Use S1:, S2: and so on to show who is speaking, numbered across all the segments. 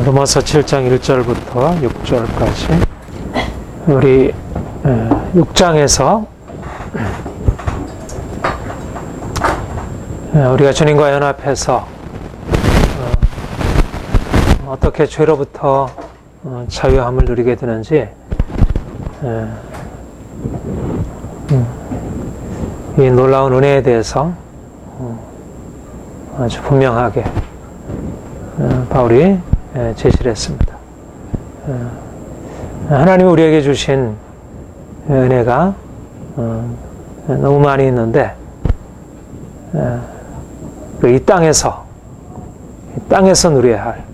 S1: 로마서 7장 1절부터 6절까지 우리 6장에서 우리가 주님과 연합해서 어떻게 죄로부터 자유함을 누리게 되는지 이 놀라운 은혜에 대해서 아주 분명하게 바울이 제시를 했습니다. 하나님이 우리에게 주신 은혜가 너무 많이 있는데 이 땅에서 누려야 할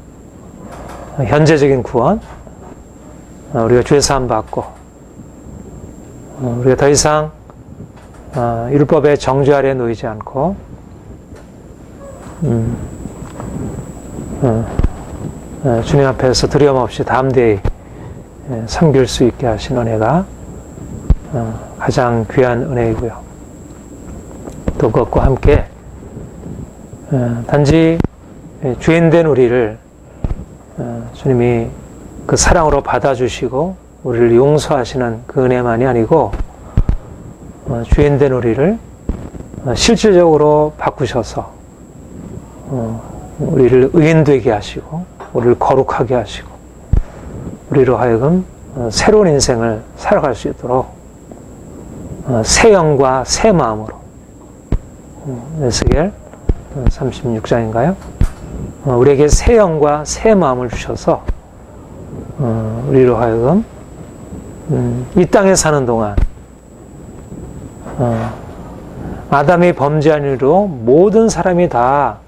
S1: 현재적인 구원, 우리가 죄 사함 받고 우리가 더 이상 율법의 정죄 아래 놓이지 않고 주님 앞에서 두려움 없이 담대히 섬길 수 있게 하신 은혜가 가장 귀한 은혜이고요. 또 그것과 함께 단지 죄인된 우리를 주님이 그 사랑으로 받아주시고 우리를 용서하시는 그 은혜만이 아니고 죄인된 우리를 실질적으로 바꾸셔서 우리를 의인되게 하시고 우리를 거룩하게 하시고 우리로 하여금 새로운 인생을 살아갈 수 있도록 새 영과 새 마음으로 에스겔 36장인가요? 우리에게 새 영과 새 마음을 주셔서 우리로 하여금 이 땅에 사는 동안 아담이 범죄한 이유로 모든 사람이 다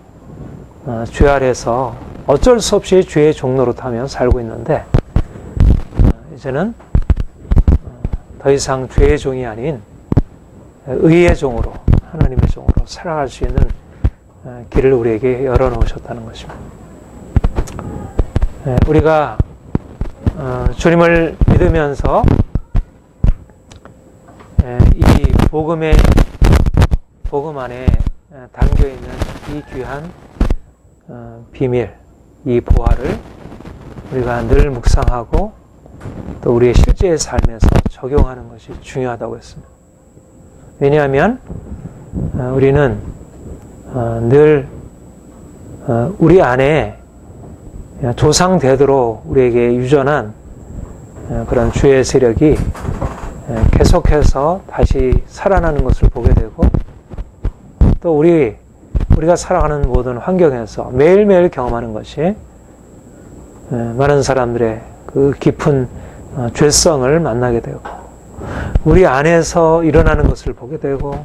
S1: 죄 아래서 어쩔 수 없이 죄의 종로로 타며 살고 있는데 이제는 더 이상 죄의 종이 아닌 의의 종으로 하나님의 종으로 살아갈 수 있는 길을 우리에게 열어놓으셨다는 것입니다. 우리가 주님을 믿으면서 이 복음 안에 담겨있는 이 귀한 비밀, 이 보화를 우리가 늘 묵상하고 또 우리의 실제의 삶에서 적용하는 것이 중요하다고 했습니다. 왜냐하면 우리는 늘 우리 안에 조상되도록 우리에게 유전한 그런 죄의 세력이 계속해서 다시 살아나는 것을 보게 되고 또 우리가 살아가는 모든 환경에서 매일매일 경험하는 것이 많은 사람들의 그 깊은 죄성을 만나게 되고 우리 안에서 일어나는 것을 보게 되고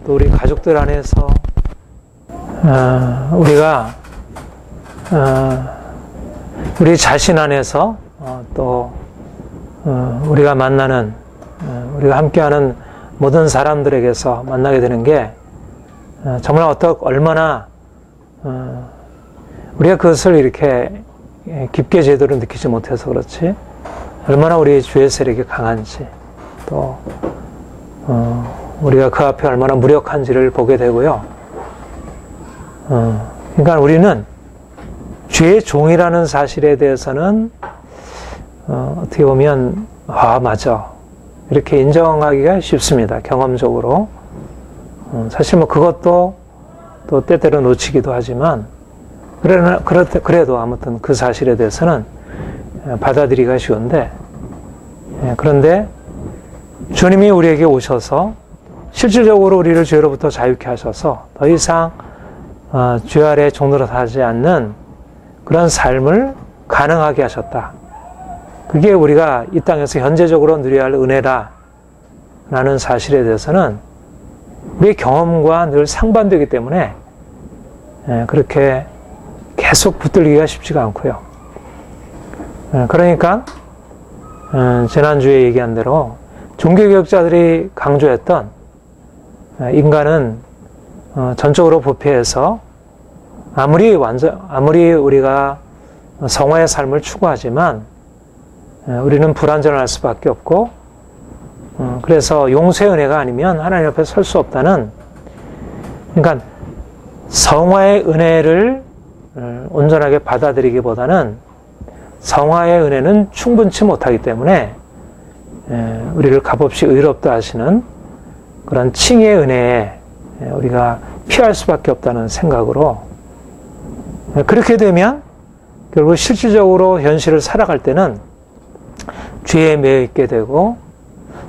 S1: 또 우리 가족들 안에서 우리가 우리 자신 안에서 또 우리가 만나는 우리가 함께하는 모든 사람들에게서 만나게 되는 게 정말 얼마나 우리가 그것을 이렇게 깊게 제대로 느끼지 못해서 그렇지 얼마나 우리의 죄의 세력이 강한지 또 우리가 그 앞에 얼마나 무력한지를 보게 되고요. 그러니까 우리는 죄의 종이라는 사실에 대해서는 어떻게 보면 맞아 이렇게 인정하기가 쉽습니다. 경험적으로 사실 그것도 또 때때로 놓치기도 하지만 그래도 아무튼 그 사실에 대해서는 받아들이기가 쉬운데 그런데 주님이 우리에게 오셔서 실질적으로 우리를 죄로부터 자유케 하셔서 더 이상 죄 아래 종노릇하지 않는 그런 삶을 가능하게 하셨다. 그게 우리가 이 땅에서 현재적으로 누려야 할 은혜라는 사실에 대해서는 우리의 경험과 늘 상반되기 때문에 그렇게 계속 붙들기가 쉽지가 않고요. 그러니까 지난주에 얘기한 대로 종교개혁자들이 강조했던 인간은 전적으로 부패해서 아무리 우리가 성화의 삶을 추구하지만 우리는 불완전할 수밖에 없고 그래서 용서의 은혜가 아니면 하나님 앞에 설 수 없다는 그러니까 성화의 은혜를 온전하게 받아들이기보다는 성화의 은혜는 충분치 못하기 때문에 우리를 값없이 의롭다 하시는 그런 칭의의 은혜에 우리가 피할 수밖에 없다는 생각으로, 그렇게 되면 결국 실질적으로 현실을 살아갈 때는 죄에 매여 있게 되고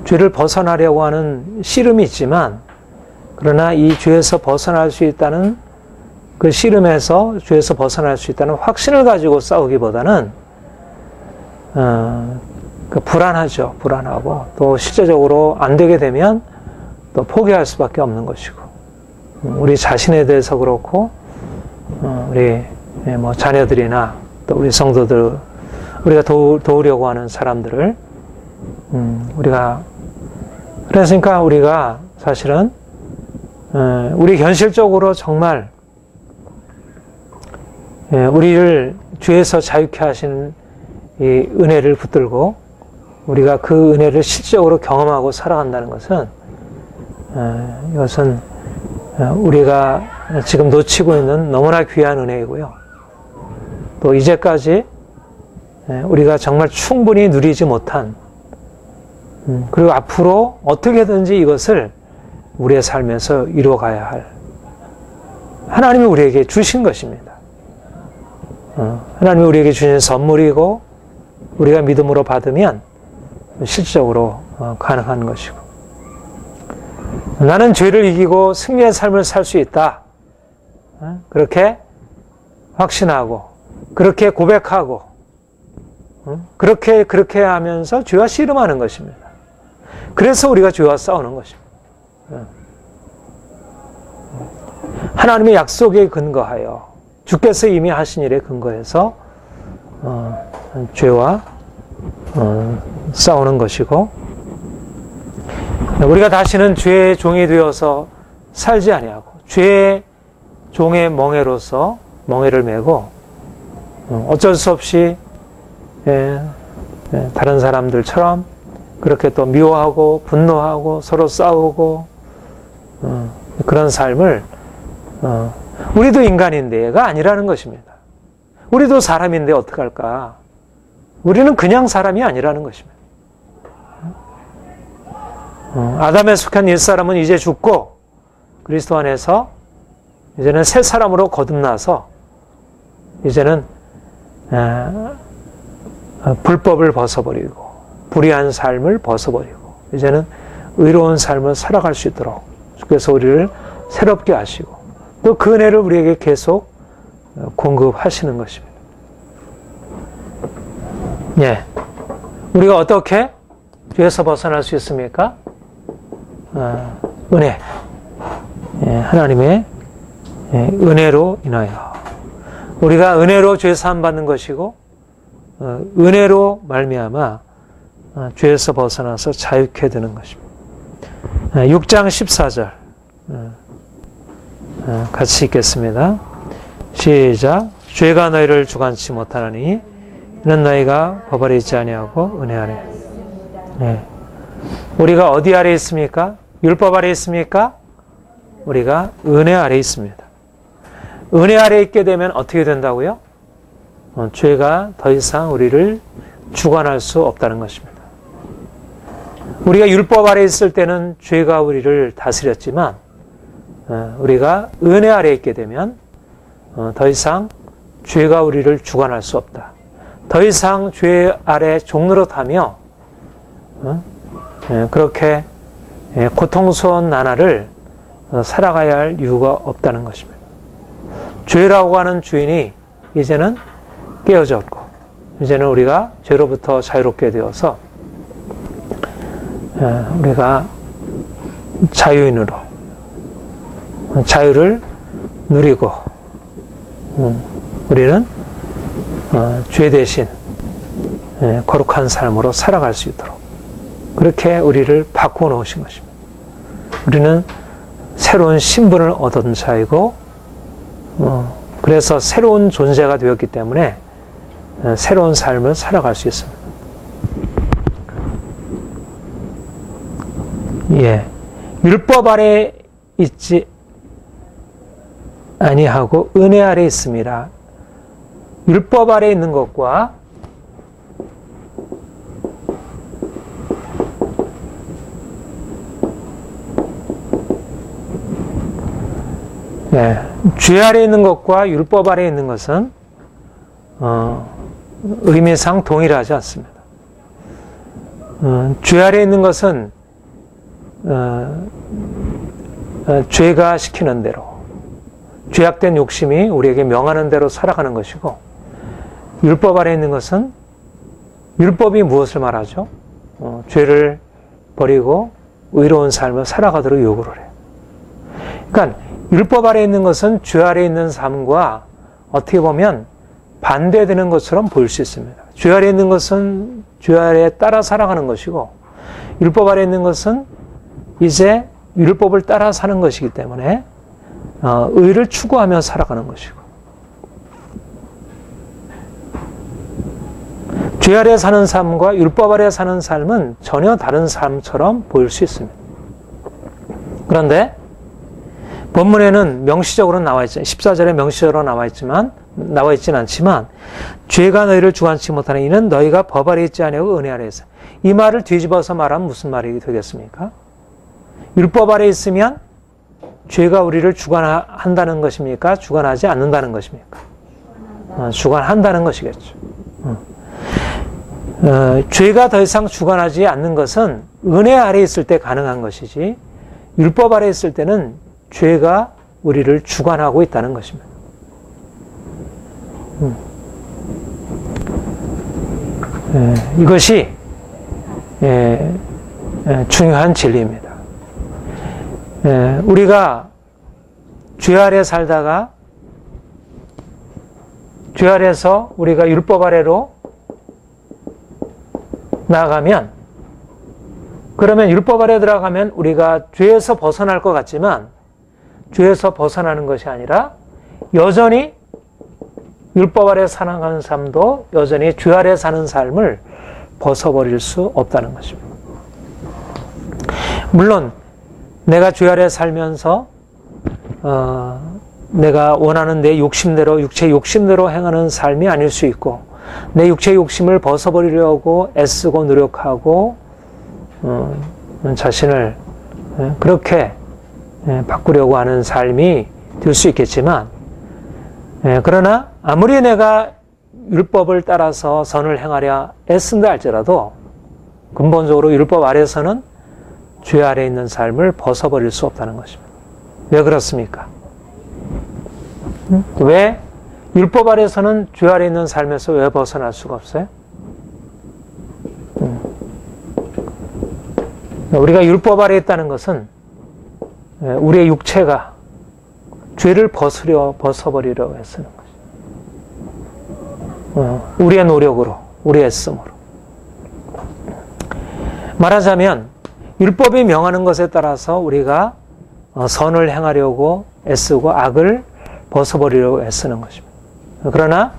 S1: 죄를 벗어나려고 하는 씨름이 있지만, 그러나 이 죄에서 벗어날 수 있다는 그 씨름에서 죄에서 벗어날 수 있다는 확신을 가지고 싸우기보다는 불안하죠. 불안하고 또 실제적으로 안 되게 되면 또 포기할 수밖에 없는 것이고, 우리 자신에 대해서 그렇고 우리 뭐 자녀들이나 또 우리 성도들, 우리가 도우려고 하는 사람들을 그러니까 우리가 사실은 우리 현실적으로 정말 우리를 죄에서 자유케 하신 이 은혜를 붙들고 우리가 그 은혜를 실질적으로 경험하고 살아간다는 것은, 이것은 우리가 지금 놓치고 있는 너무나 귀한 은혜이고요. 또 이제까지 우리가 정말 충분히 누리지 못한, 그리고 앞으로 어떻게든지 이것을 우리의 삶에서 이루어가야 할 하나님이 우리에게 주신 것입니다. 하나님이 우리에게 주신 선물이고 우리가 믿음으로 받으면 실질적으로 가능한 것이고, 나는 죄를 이기고 승리의 삶을 살 수 있다. 그렇게 확신하고 그렇게 고백하고 그렇게 하면서 죄와 씨름하는 것입니다. 그래서 우리가 죄와 싸우는 것입니다. 하나님의 약속에 근거하여 주께서 이미 하신 일에 근거해서 죄와 싸우는 것이고, 우리가 다시는 죄의 종이 되어서 살지 아니하고 죄의 종의 멍에를 메고 어쩔 수 없이 다른 사람들처럼 그렇게 또 미워하고 분노하고 서로 싸우고 그런 삶을 우리도 인간인데가 아니라는 것입니다. 우리도 사람인데 어떡할까? 우리는 그냥 사람이 아니라는 것입니다. 아담에 속한 옛사람은 이제 죽고 그리스도 안에서 이제는 새 사람으로 거듭나서 이제는 불법을 벗어버리고 불의한 삶을 벗어버리고 이제는 의로운 삶을 살아갈 수 있도록 주께서 우리를 새롭게 하시고 또 그 은혜를 우리에게 계속 공급하시는 것입니다. 예, 우리가 어떻게 죄에서 벗어날 수 있습니까? 은혜, 하나님의 은혜로 인하여 우리가 은혜로 죄 사함 받는 것이고 은혜로 말미암아 죄에서 벗어나서 자유케 되는 것입니다. 6장 14절 같이 읽겠습니다. 시작. 죄가 너희를 주관치 못하느니 이는 너희가 법 아래 있지 아니하고 은혜 아래. 네. 우리가 어디 아래 있습니까? 율법 아래 있습니까? 우리가 은혜 아래 있습니다. 은혜 아래 있게 되면 어떻게 된다고요? 죄가 더 이상 우리를 주관할 수 없다는 것입니다. 우리가 율법 아래 있을 때는 죄가 우리를 다스렸지만 우리가 은혜 아래 있게 되면 더 이상 죄가 우리를 주관할 수 없다. 더 이상 죄 아래 종노릇하며 그렇게 고통스러운 나날을 살아가야 할 이유가 없다는 것입니다. 죄라고 하는 주인이 이제는 깨어졌고 이제는 우리가 죄로부터 자유롭게 되어서 우리가 자유인으로 자유를 누리고 우리는 죄 대신 거룩한 삶으로 살아갈 수 있도록 그렇게 우리를 바꾸어 놓으신 것입니다. 우리는 새로운 신분을 얻은 자이고 그래서 새로운 존재가 되었기 때문에 새로운 삶을 살아갈 수 있습니다. 예, 율법 아래 있지 아니하고 은혜 아래 있습니다. 율법 아래 있는 것과 네, 죄 아래 있는 것과 율법 아래 있는 것은 의미상 동일하지 않습니다. 죄 아래 있는 것은 죄가 시키는 대로, 죄악된 욕심이 우리에게 명하는 대로 살아가는 것이고, 율법 아래 있는 것은 율법이 무엇을 말하죠? 죄를 버리고 의로운 삶을 살아가도록 요구를 해요. 그러니까 율법 아래 있는 것은 죄 아래 있는 삶과 어떻게 보면 반대되는 것처럼 보일 수 있습니다. 죄 아래 있는 것은 죄 아래에 따라 살아가는 것이고, 율법 아래 있는 것은 이제 율법을 따라 사는 것이기 때문에 의를 추구하며 살아가는 것이고, 죄 아래 사는 삶과 율법 아래 사는 삶은 전혀 다른 삶처럼 보일 수 있습니다. 그런데 본문에는 명시적으로 나와 있죠. 14절에 명시적으로 나와 있진 않지만, 죄가 너희를 주관치 못하는 이는 너희가 법 아래 있지 아니하고 은혜 아래 있어. 이 말을 뒤집어서 말하면 무슨 말이 되겠습니까? 율법 아래 있으면 죄가 우리를 주관한다는 것입니까? 주관하지 않는다는 것입니까? 주관한다는 것이겠죠. 죄가 더 이상 주관하지 않는 것은 은혜 아래 있을 때 가능한 것이지, 율법 아래 있을 때는 죄가 우리를 주관하고 있다는 것입니다. 이것이 중요한 진리입니다. 우리가 죄 아래 살다가 죄 아래에서 우리가 율법 아래로 나아가면, 그러면 율법 아래 들어가면 우리가 죄에서 벗어날 것 같지만 죄에서 벗어나는 것이 아니라 여전히 율법 아래 살아가는 삶도 여전히 죄 아래 사는 삶을 벗어버릴 수 없다는 것입니다. 물론 내가 죄 아래 살면서 내가 원하는 내 욕심대로, 육체 욕심대로 행하는 삶이 아닐 수 있고, 내 육체 욕심을 벗어버리려고 애쓰고 노력하고 자신을 그렇게 바꾸려고 하는 삶이 될 수 있겠지만, 그러나 아무리 내가 율법을 따라서 선을 행하려 애쓴다 할지라도 근본적으로 율법 아래에서는 죄 아래 있는 삶을 벗어버릴 수 없다는 것입니다. 왜 그렇습니까? 왜 율법 아래에서는 죄 아래 있는 삶에서 왜 벗어날 수가 없어요? 우리가 율법 아래 있다는 것은 우리의 육체가 죄를 벗어버리려고 애쓰는 것이죠. 우리의 노력으로, 우리의 애씀으로. 말하자면 율법이 명하는 것에 따라서 우리가 선을 행하려고 애쓰고 악을 벗어버리려고 애쓰는 것입니다. 그러나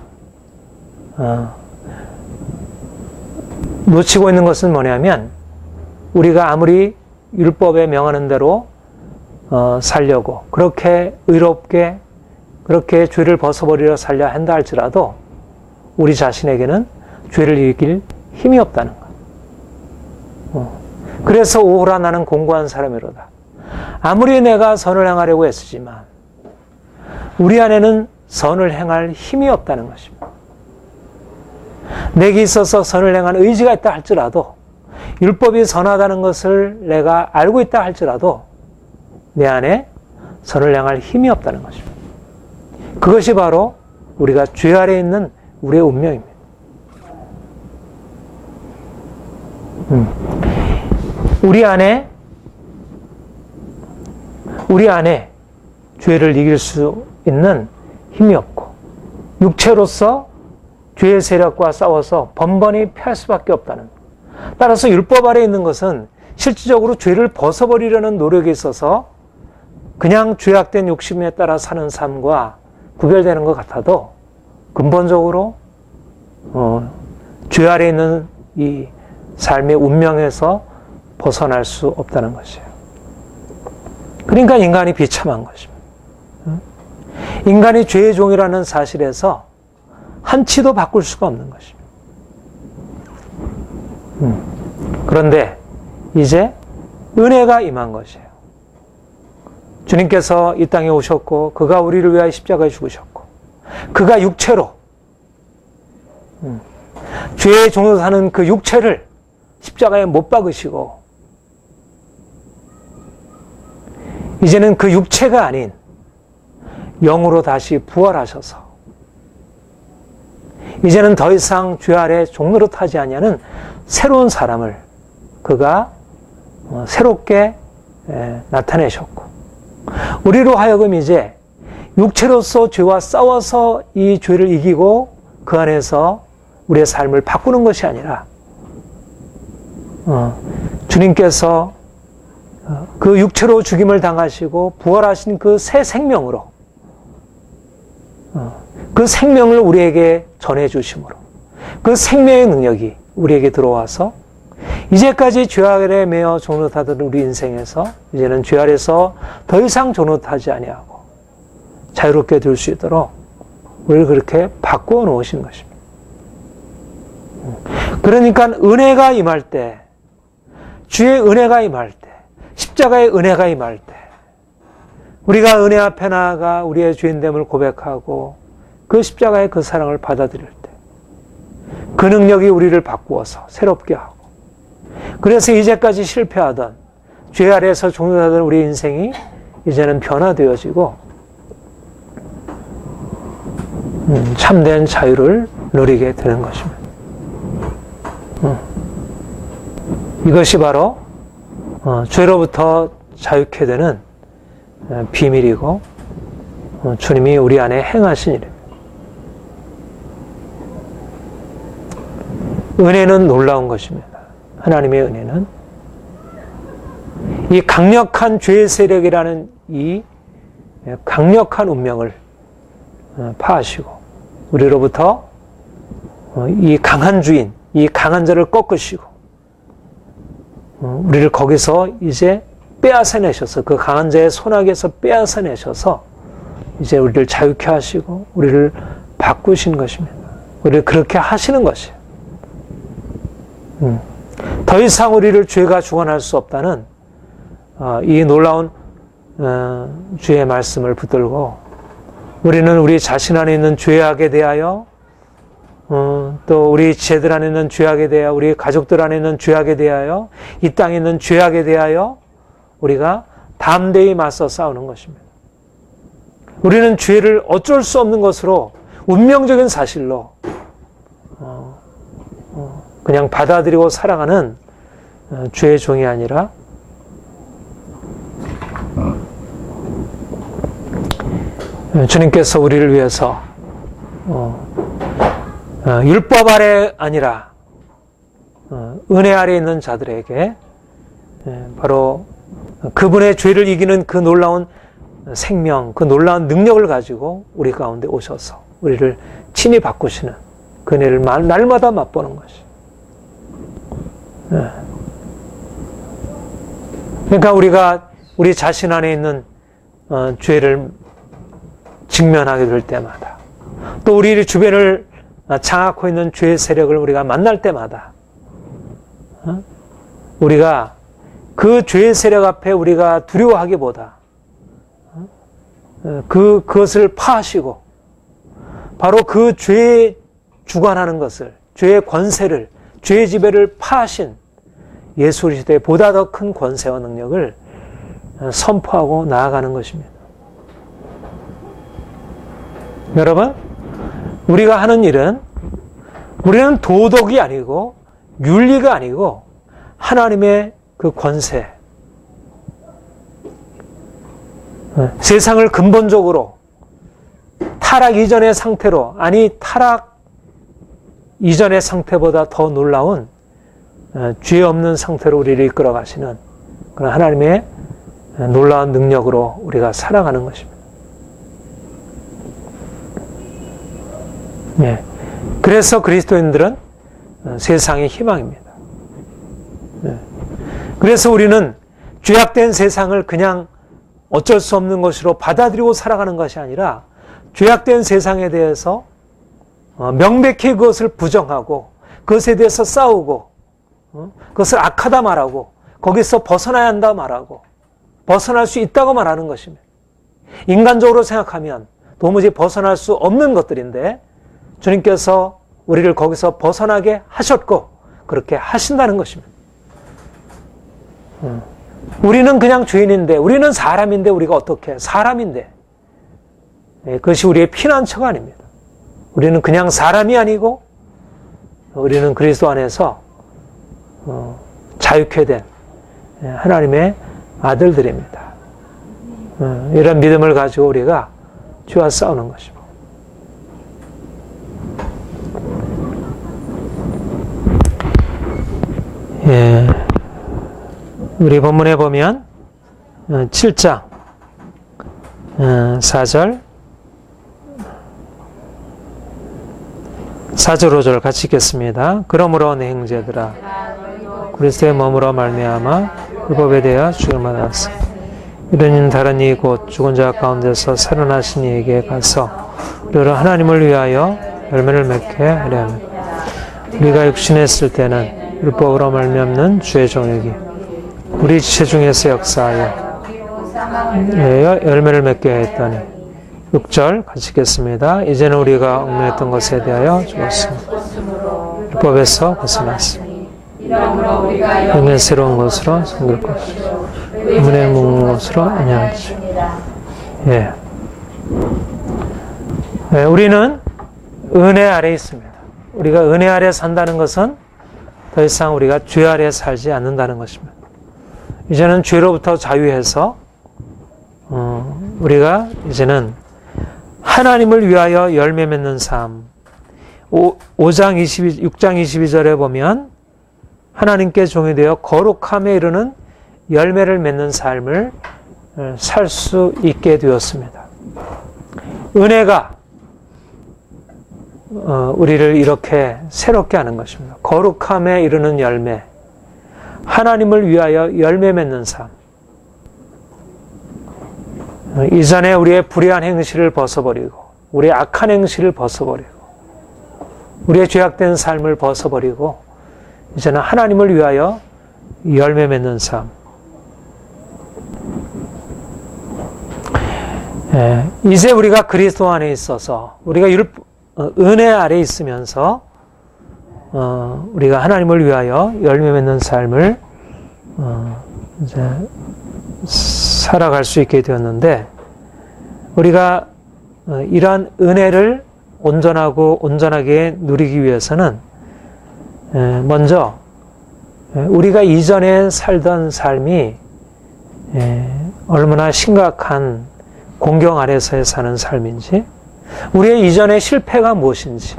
S1: 놓치고 있는 것은 뭐냐면, 우리가 아무리 율법에 명하는 대로 살려고, 그렇게 의롭게, 그렇게 죄를 벗어버리려 살려 한다 할지라도 우리 자신에게는 죄를 이길 힘이 없다는 것. 그래서 오호라 나는 공고한 사람이로다. 아무리 내가 선을 행하려고 애쓰지만 우리 안에는 선을 행할 힘이 없다는 것입니다. 내게 있어서 선을 행한 의지가 있다 할지라도, 율법이 선하다는 것을 내가 알고 있다 할지라도 내 안에 선을 향할 힘이 없다는 것입니다. 그것이 바로 우리가 죄 아래에 있는 우리의 운명입니다. 우리 안에 죄를 이길 수 있는 힘이 없고, 육체로서 죄의 세력과 싸워서 번번이 패할 수밖에 없다는 것. 따라서 율법 아래에 있는 것은 실질적으로 죄를 벗어버리려는 노력에 있어서 그냥 죄악된 욕심에 따라 사는 삶과 구별되는 것 같아도 근본적으로 죄 아래에 있는 이 삶의 운명에서 벗어날 수 없다는 것이에요. 그러니까 인간이 비참한 것입니다. 인간이 죄의 종이라는 사실에서 한치도 바꿀 수가 없는 것입니다. 그런데 이제 은혜가 임한 것이에요. 주님께서 이 땅에 오셨고 그가 우리를 위하여 십자가에 죽으셨고 그가 육체로 죄의 종으로 사는 그 육체를 십자가에 못 박으시고 이제는 그 육체가 아닌 영으로 다시 부활하셔서 이제는 더 이상 죄 아래 종노릇하지 아니하는 새로운 사람을 그가 새롭게 나타내셨고 우리로 하여금 이제 육체로서 죄와 싸워서 이 죄를 이기고 그 안에서 우리의 삶을 바꾸는 것이 아니라 주님께서 그 육체로 죽임을 당하시고 부활하신 그 새 생명으로 그 생명을 우리에게 전해주심으로 그 생명의 능력이 우리에게 들어와서 이제까지 죄 아래 매여 종노릇하던 우리 인생에서 이제는 죄 아래서 더 이상 종노릇하지 아니하고 자유롭게 될 수 있도록 우리를 그렇게 바꾸어 놓으신 것입니다. 그러니까 은혜가 임할 때, 주의 은혜가 임할 때, 십자가의 은혜가 임할 때 우리가 은혜 앞에 나아가 우리의 죄인됨을 고백하고 그 십자가의 그 사랑을 받아들일 때 그 능력이 우리를 바꾸어서 새롭게 하고 그래서 이제까지 실패하던 죄 아래에서 종노릇하던 우리 인생이 이제는 변화되어지고 참된 자유를 누리게 되는 것입니다. 이것이 바로 죄로부터 자유케 되는 비밀이고 주님이 우리 안에 행하신 일입니다. 은혜는 놀라운 것입니다. 하나님의 은혜는 이 강력한 죄의 세력이라는 이 강력한 운명을 파하시고 우리로부터 이 강한 주인, 이 강한 자를 꺾으시고 우리를 거기서 이제 빼앗아내셔서 그 강한 자의 손아귀에서 빼앗아내셔서 이제 우리를 자유케 하시고 우리를 바꾸신 것입니다. 우리를 그렇게 하시는 것이에요. 더 이상 우리를 죄가 주관할 수 없다는 이 놀라운 주의 말씀을 붙들고 우리는 우리 자신 안에 있는 죄악에 대하여 또 우리 지체들 안에 있는 죄악에 대하여 우리 가족들 안에 있는 죄악에 대하여 이 땅에 있는 죄악에 대하여 우리가 담대히 맞서 싸우는 것입니다. 우리는 죄를 어쩔 수 없는 것으로 운명적인 사실로 그냥 받아들이고 살아가는 죄의 종이 아니라 주님께서 우리를 위해서 율법 아래 아니라 은혜 아래 있는 자들에게 바로 그분의 죄를 이기는 그 놀라운 생명, 그 놀라운 능력을 가지고 우리 가운데 오셔서 우리를 친히 바꾸시는 그 은혜를 날마다 맛보는 것이. 그러니까 우리가 우리 자신 안에 있는 죄를 직면하게 될 때마다 또 우리 주변을 장악하고 있는 죄의 세력을 우리가 만날 때마다 우리가 그 죄의 세력 앞에 우리가 두려워하기보다 그것을 파하시고 바로 그 죄에 주관하는 것을 죄의 권세를 죄의 지배를 파하신 예수 그리스도의 보다 더 큰 권세와 능력을 선포하고 나아가는 것입니다. 여러분, 우리가 하는 일은 우리는 도덕이 아니고 윤리가 아니고 하나님의 그 권세, 세상을 근본적으로 타락 이전의 상태로, 아니 타락 이전의 상태보다 더 놀라운 죄 없는 상태로 우리를 이끌어 가시는 그런 하나님의 놀라운 능력으로 우리가 살아가는 것입니다. 네. 그래서 그리스도인들은 세상의 희망입니다. 네. 그래서 우리는 죄악된 세상을 그냥 어쩔 수 없는 것으로 받아들이고 살아가는 것이 아니라 죄악된 세상에 대해서 명백히 그것을 부정하고 그것에 대해서 싸우고 그것을 악하다 말하고 거기서 벗어나야 한다 말하고 벗어날 수 있다고 말하는 것입니다. 인간적으로 생각하면 도무지 벗어날 수 없는 것들인데 주님께서 우리를 거기서 벗어나게 하셨고 그렇게 하신다는 것입니다. 우리는 그냥 죄인인데, 우리는 사람인데 우리가 어떻게 사람인데, 그것이 우리의 피난처가 아닙니다. 우리는 그냥 사람이 아니고 우리는 그리스도 안에서 자유케 된 하나님의 아들들입니다. 이런 믿음을 가지고 우리가 죄와 싸우는 것이고, 우리 본문에 보면 7장 4절 5절 같이 읽겠습니다. 그러므로 내 형제들아 그리스도의 몸으로 말미암아 율법에 대하여 죽임을 받았으 이런 이는 다른 이 곧 죽은 자 가운데서 살아나신 이에게 가서 우리를 하나님을 위하여 열매를 맺게 하려 합니다. 우리가 육신에 있을 때는 율법으로 말미암는 주의 정욕이 우리 지체 중에서 역사하여 열매를 맺게 했더니 6절 같이 읽겠습니다. 이제는 우리가 얽매였던 것에 대하여 죽었습니다. 율법에서 벗어났습니다. 이는 새로운 것으로 섬길 것이요 의문에 묵는 것으로 안녕하지. 우리는 은혜 아래에 있습니다. 우리가 은혜 아래 산다는 것은 더 이상 우리가 죄 아래 살지 않는다는 것입니다. 이제는 죄로부터 자유해서 우리가 이제는 하나님을 위하여 열매 맺는 삶. 6장 22절에 보면 하나님께 종이 되어 거룩함에 이르는 열매를 맺는 삶을 살 수 있게 되었습니다. 은혜가 우리를 이렇게 새롭게 하는 것입니다. 거룩함에 이르는 열매, 하나님을 위하여 열매 맺는 삶. 이전에 우리의 불의한 행실을 벗어버리고 우리의 악한 행실을 벗어버리고 우리의 죄악된 삶을 벗어버리고 이제는 하나님을 위하여 열매 맺는 삶. 이제 우리가 그리스도 안에 있어서 우리가 은혜 아래 있으면서 우리가 하나님을 위하여 열매 맺는 삶을 이제 살아갈 수 있게 되었는데, 우리가 이러한 은혜를 온전하게 누리기 위해서는 먼저 우리가 이전에 살던 삶이 얼마나 심각한 공경 아래서 사는 삶인지, 우리의 이전의 실패가 무엇인지,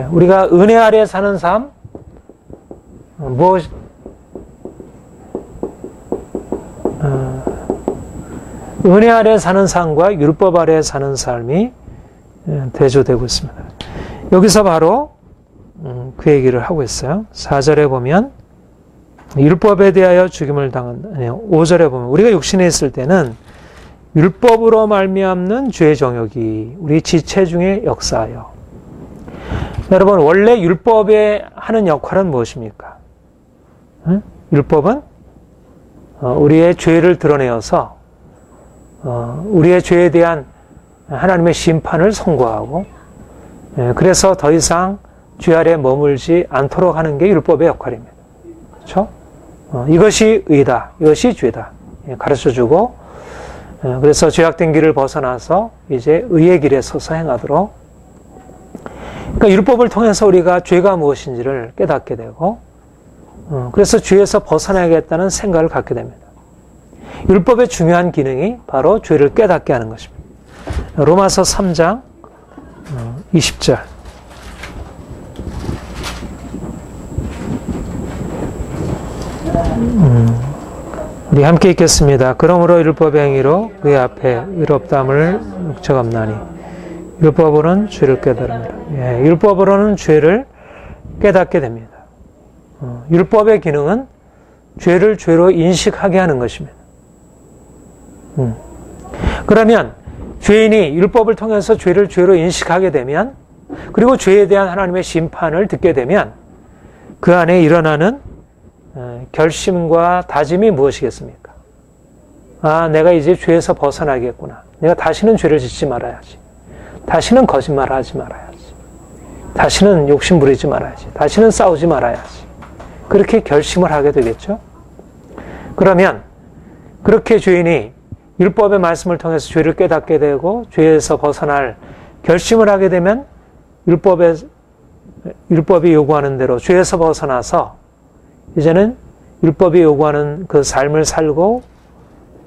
S1: 우리가 은혜 아래 사는 삶, 은혜 아래 사는 삶과 율법 아래 사는 삶이 대조되고 있습니다. 여기서 바로 그 얘기를 하고 있어요. 4절에 보면 율법에 대하여 죽임을 당한, 5절에 보면 우리가 육신에 있을 때는 율법으로 말미암는 죄의 정욕이 우리 지체 중에 역사하여. 여러분, 원래 율법에 하는 역할은 무엇입니까? 율법은 우리의 죄를 드러내어서 우리의 죄에 대한 하나님의 심판을 선고하고, 그래서 더 이상 죄 아래 머물지 않도록 하는 게 율법의 역할입니다. 그렇죠? 이것이 의다, 이것이 죄다 가르쳐주고, 그래서 죄악된 길을 벗어나서 이제 의의 길에 서서 행하도록. 그러니까 율법을 통해서 우리가 죄가 무엇인지를 깨닫게 되고, 그래서 죄에서 벗어나야겠다는 생각을 갖게 됩니다. 율법의 중요한 기능이 바로 죄를 깨닫게 하는 것입니다. 로마서 3장 20절. 우리 함께 읽겠습니다. 그러므로 율법의 행위로 그의 앞에 의롭다함을 묵혀갑나니 율법으로는 죄를 깨달습니다. 율법으로는 죄를 깨닫게 됩니다. 율법의 기능은 죄를 죄로 인식하게 하는 것입니다. 그러면 죄인이 율법을 통해서 죄를 죄로 인식하게 되면, 그리고 죄에 대한 하나님의 심판을 듣게 되면 그 안에 일어나는 결심과 다짐이 무엇이겠습니까? 아, 내가 이제 죄에서 벗어나겠구나. 내가 다시는 죄를 짓지 말아야지. 다시는 거짓말을 하지 말아야지. 다시는 욕심 부리지 말아야지. 다시는 싸우지 말아야지. 그렇게 결심을 하게 되겠죠. 그러면 그렇게 죄인이 율법의 말씀을 통해서 죄를 깨닫게 되고 죄에서 벗어날 결심을 하게 되면 율법이 요구하는 대로 죄에서 벗어나서 이제는 율법이 요구하는 그 삶을 살고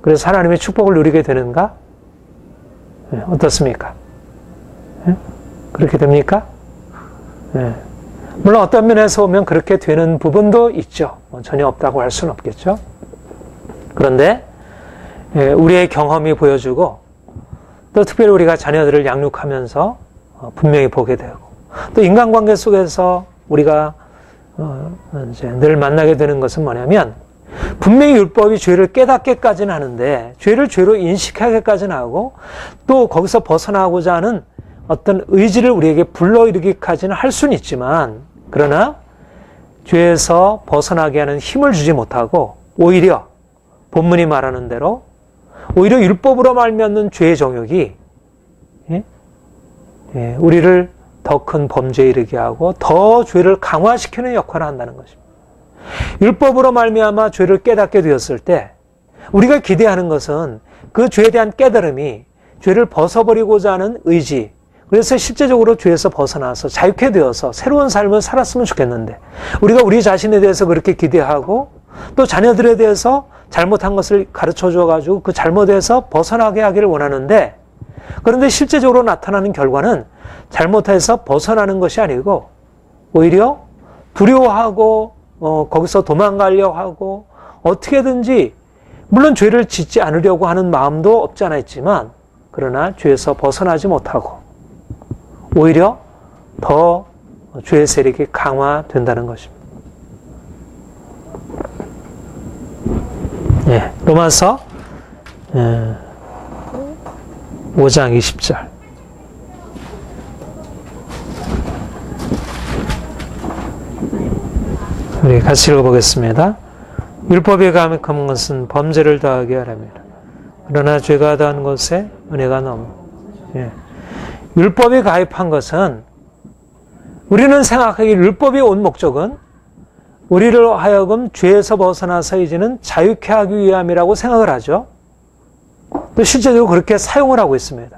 S1: 그래서 하나님의 축복을 누리게 되는가? 어떻습니까? 그렇게 됩니까? 물론 어떤 면에서 보면 그렇게 되는 부분도 있죠. 전혀 없다고 할 수는 없겠죠. 그런데 우리의 경험이 보여주고 또 특별히 우리가 자녀들을 양육하면서 분명히 보게 되고 또 인간관계 속에서 우리가 이제 늘 만나게 되는 것은 뭐냐면 분명히 율법이 죄를 깨닫게까지는 하는데 죄를 죄로 인식하게까지는 하고 또 거기서 벗어나고자 하는 어떤 의지를 우리에게 불러일으키기까지는 할 수는 있지만 그러나 죄에서 벗어나게 하는 힘을 주지 못하고 오히려 본문이 말하는 대로 오히려 율법으로 말미암는 죄의 정욕이 우리를 더 큰 범죄에 이르게 하고 더 죄를 강화시키는 역할을 한다는 것입니다. 율법으로 말미암아 죄를 깨닫게 되었을 때 우리가 기대하는 것은 그 죄에 대한 깨달음이 죄를 벗어버리고자 하는 의지, 그래서 실제적으로 죄에서 벗어나서 자유케 되어서 새로운 삶을 살았으면 좋겠는데 우리가 우리 자신에 대해서 그렇게 기대하고 또 자녀들에 대해서 잘못한 것을 가르쳐 줘가지고 그 잘못에서 벗어나게 하기를 원하는데 그런데 실제적으로 나타나는 결과는 잘못해서 벗어나는 것이 아니고 오히려 두려워하고 거기서 도망가려고 하고 어떻게든지 물론 죄를 짓지 않으려고 하는 마음도 없지 않아 있지만 그러나 죄에서 벗어나지 못하고 오히려 더 죄의 세력이 강화된다는 것입니다. 로마서 5장 20절 우리 같이 읽어보겠습니다. 율법에 가입한 것은 범죄를 더하게 하랍니다. 그러나 죄가 더한 것에 은혜가 너무 율법에 가입한 것은 우리는 생각하기에 율법이 온 목적은 우리를 하여금 죄에서 벗어나서 이제는 자유케 하기 위함이라고 생각을 하죠. 또 실제적으로 그렇게 사용을 하고 있습니다.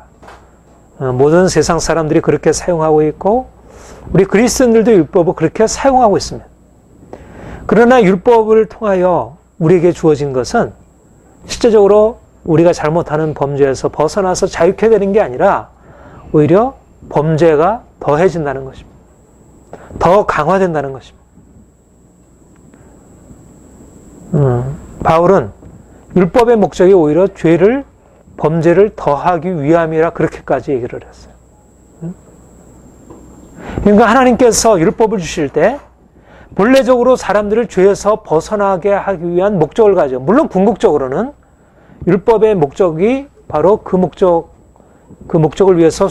S1: 모든 세상 사람들이 그렇게 사용하고 있고 우리 그리스도인들도 율법을 그렇게 사용하고 있습니다. 그러나 율법을 통하여 우리에게 주어진 것은 실제적으로 우리가 잘못하는 범죄에서 벗어나서 자유케 되는 게 아니라 오히려 범죄가 더해진다는 것입니다. 더 강화된다는 것입니다. 바울은 율법의 목적이 오히려 범죄를 더하기 위함이라 그렇게까지 얘기를 했어요. 그러니까 하나님께서 율법을 주실 때 본래적으로 사람들을 죄에서 벗어나게 하기 위한 목적을 가지고 물론 궁극적으로는 율법의 목적이 바로 그 목적을 위해서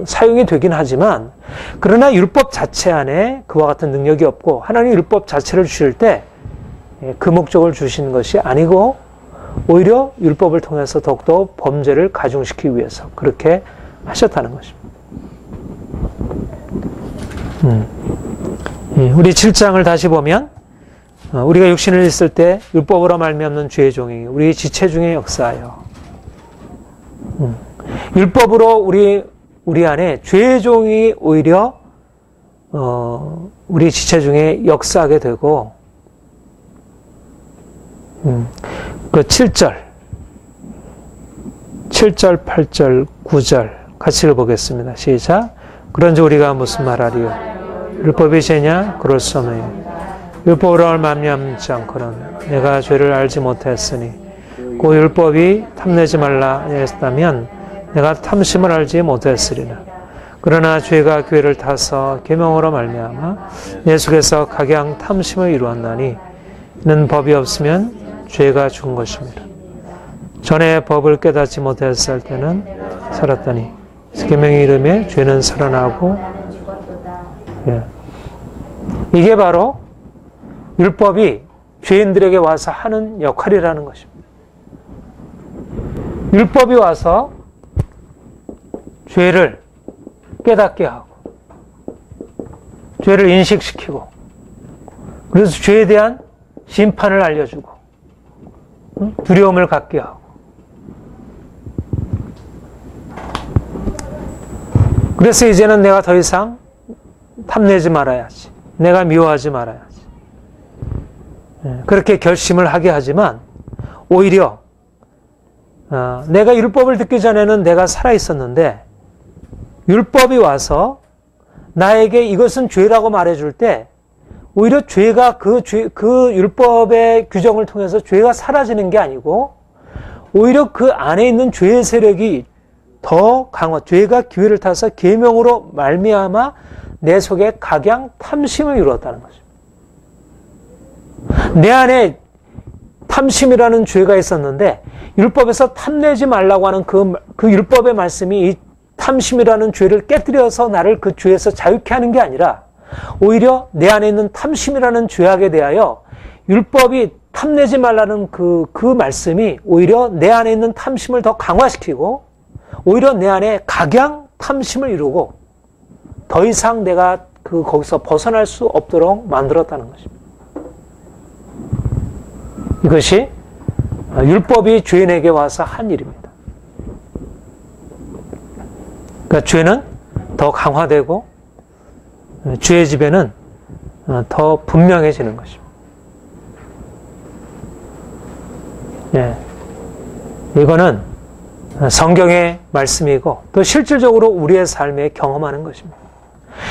S1: 사용이 되긴 하지만 그러나 율법 자체 안에 그와 같은 능력이 없고 하나님 율법 자체를 주실 때 그 목적을 주신 것이 아니고 오히려 율법을 통해서 더욱더 범죄를 가중시키기 위해서 그렇게 하셨다는 것입니다. 우리 7장을 다시 보면 우리가 육신을 있을 때 율법으로 말미암는 죄의 종이 우리 지체 중에 역사하여 율법으로 우리 안에 죄의 종이 오히려 우리 지체 중에 역사하게 되고 그 7절, 8절, 9절 같이 읽어보겠습니다. 시작. 그런지 우리가 무슨 말하리요? 율법이 죄냐? 그럴 수 없나요? 율법으로 말미암지 않고는 내가 죄를 알지 못했으니 그 율법이 탐내지 말라 했다면 내가 탐심을 알지 못했으리라. 그러나 죄가 교회를 타서 계명으로 말미암아 내 속에서 각양 탐심을 이루었나니 이는 법이 없으면 죄가 죽은 것입니다. 전에 법을 깨닫지 못했을 때는 살았더니 계명의 이름에 죄는 살아나고 이게 바로 율법이 죄인들에게 와서 하는 역할이라는 것입니다. 율법이 와서 죄를 깨닫게 하고 죄를 인식시키고 그래서 죄에 대한 심판을 알려주고 두려움을 갖게 하고 그래서 이제는 내가 더 이상 탐내지 말아야지. 내가 미워하지 말아야지. 그렇게 결심을 하게 하지만 오히려 내가 율법을 듣기 전에는 내가 살아있었는데 율법이 와서 나에게 이것은 죄라고 말해줄 때 오히려 죄가 그 율법의 규정을 통해서 죄가 사라지는 게 아니고 오히려 그 안에 있는 죄의 세력이 더 강화, 죄가 기회를 타서 계명으로 말미암아 내 속에 각양 탐심을 이루었다는 것입니다. 내 안에 탐심이라는 죄가 있었는데 율법에서 탐내지 말라고 하는 그 율법의 말씀이 이 탐심이라는 죄를 깨뜨려서 나를 그 죄에서 자유케 하는 게 아니라 오히려 내 안에 있는 탐심이라는 죄악에 대하여 율법이 탐내지 말라는 그 말씀이 오히려 내 안에 있는 탐심을 더 강화시키고 오히려 내 안에 각양 탐심을 이루고 더 이상 내가 거기서 벗어날 수 없도록 만들었다는 것입니다. 이것이 율법이 죄인에게 와서 한 일입니다. 그러니까 죄는 더 강화되고 죄의 지배는 더 분명해지는 것입니다. 예. 이거는 성경의 말씀이고 또 실질적으로 우리의 삶에 경험하는 것입니다.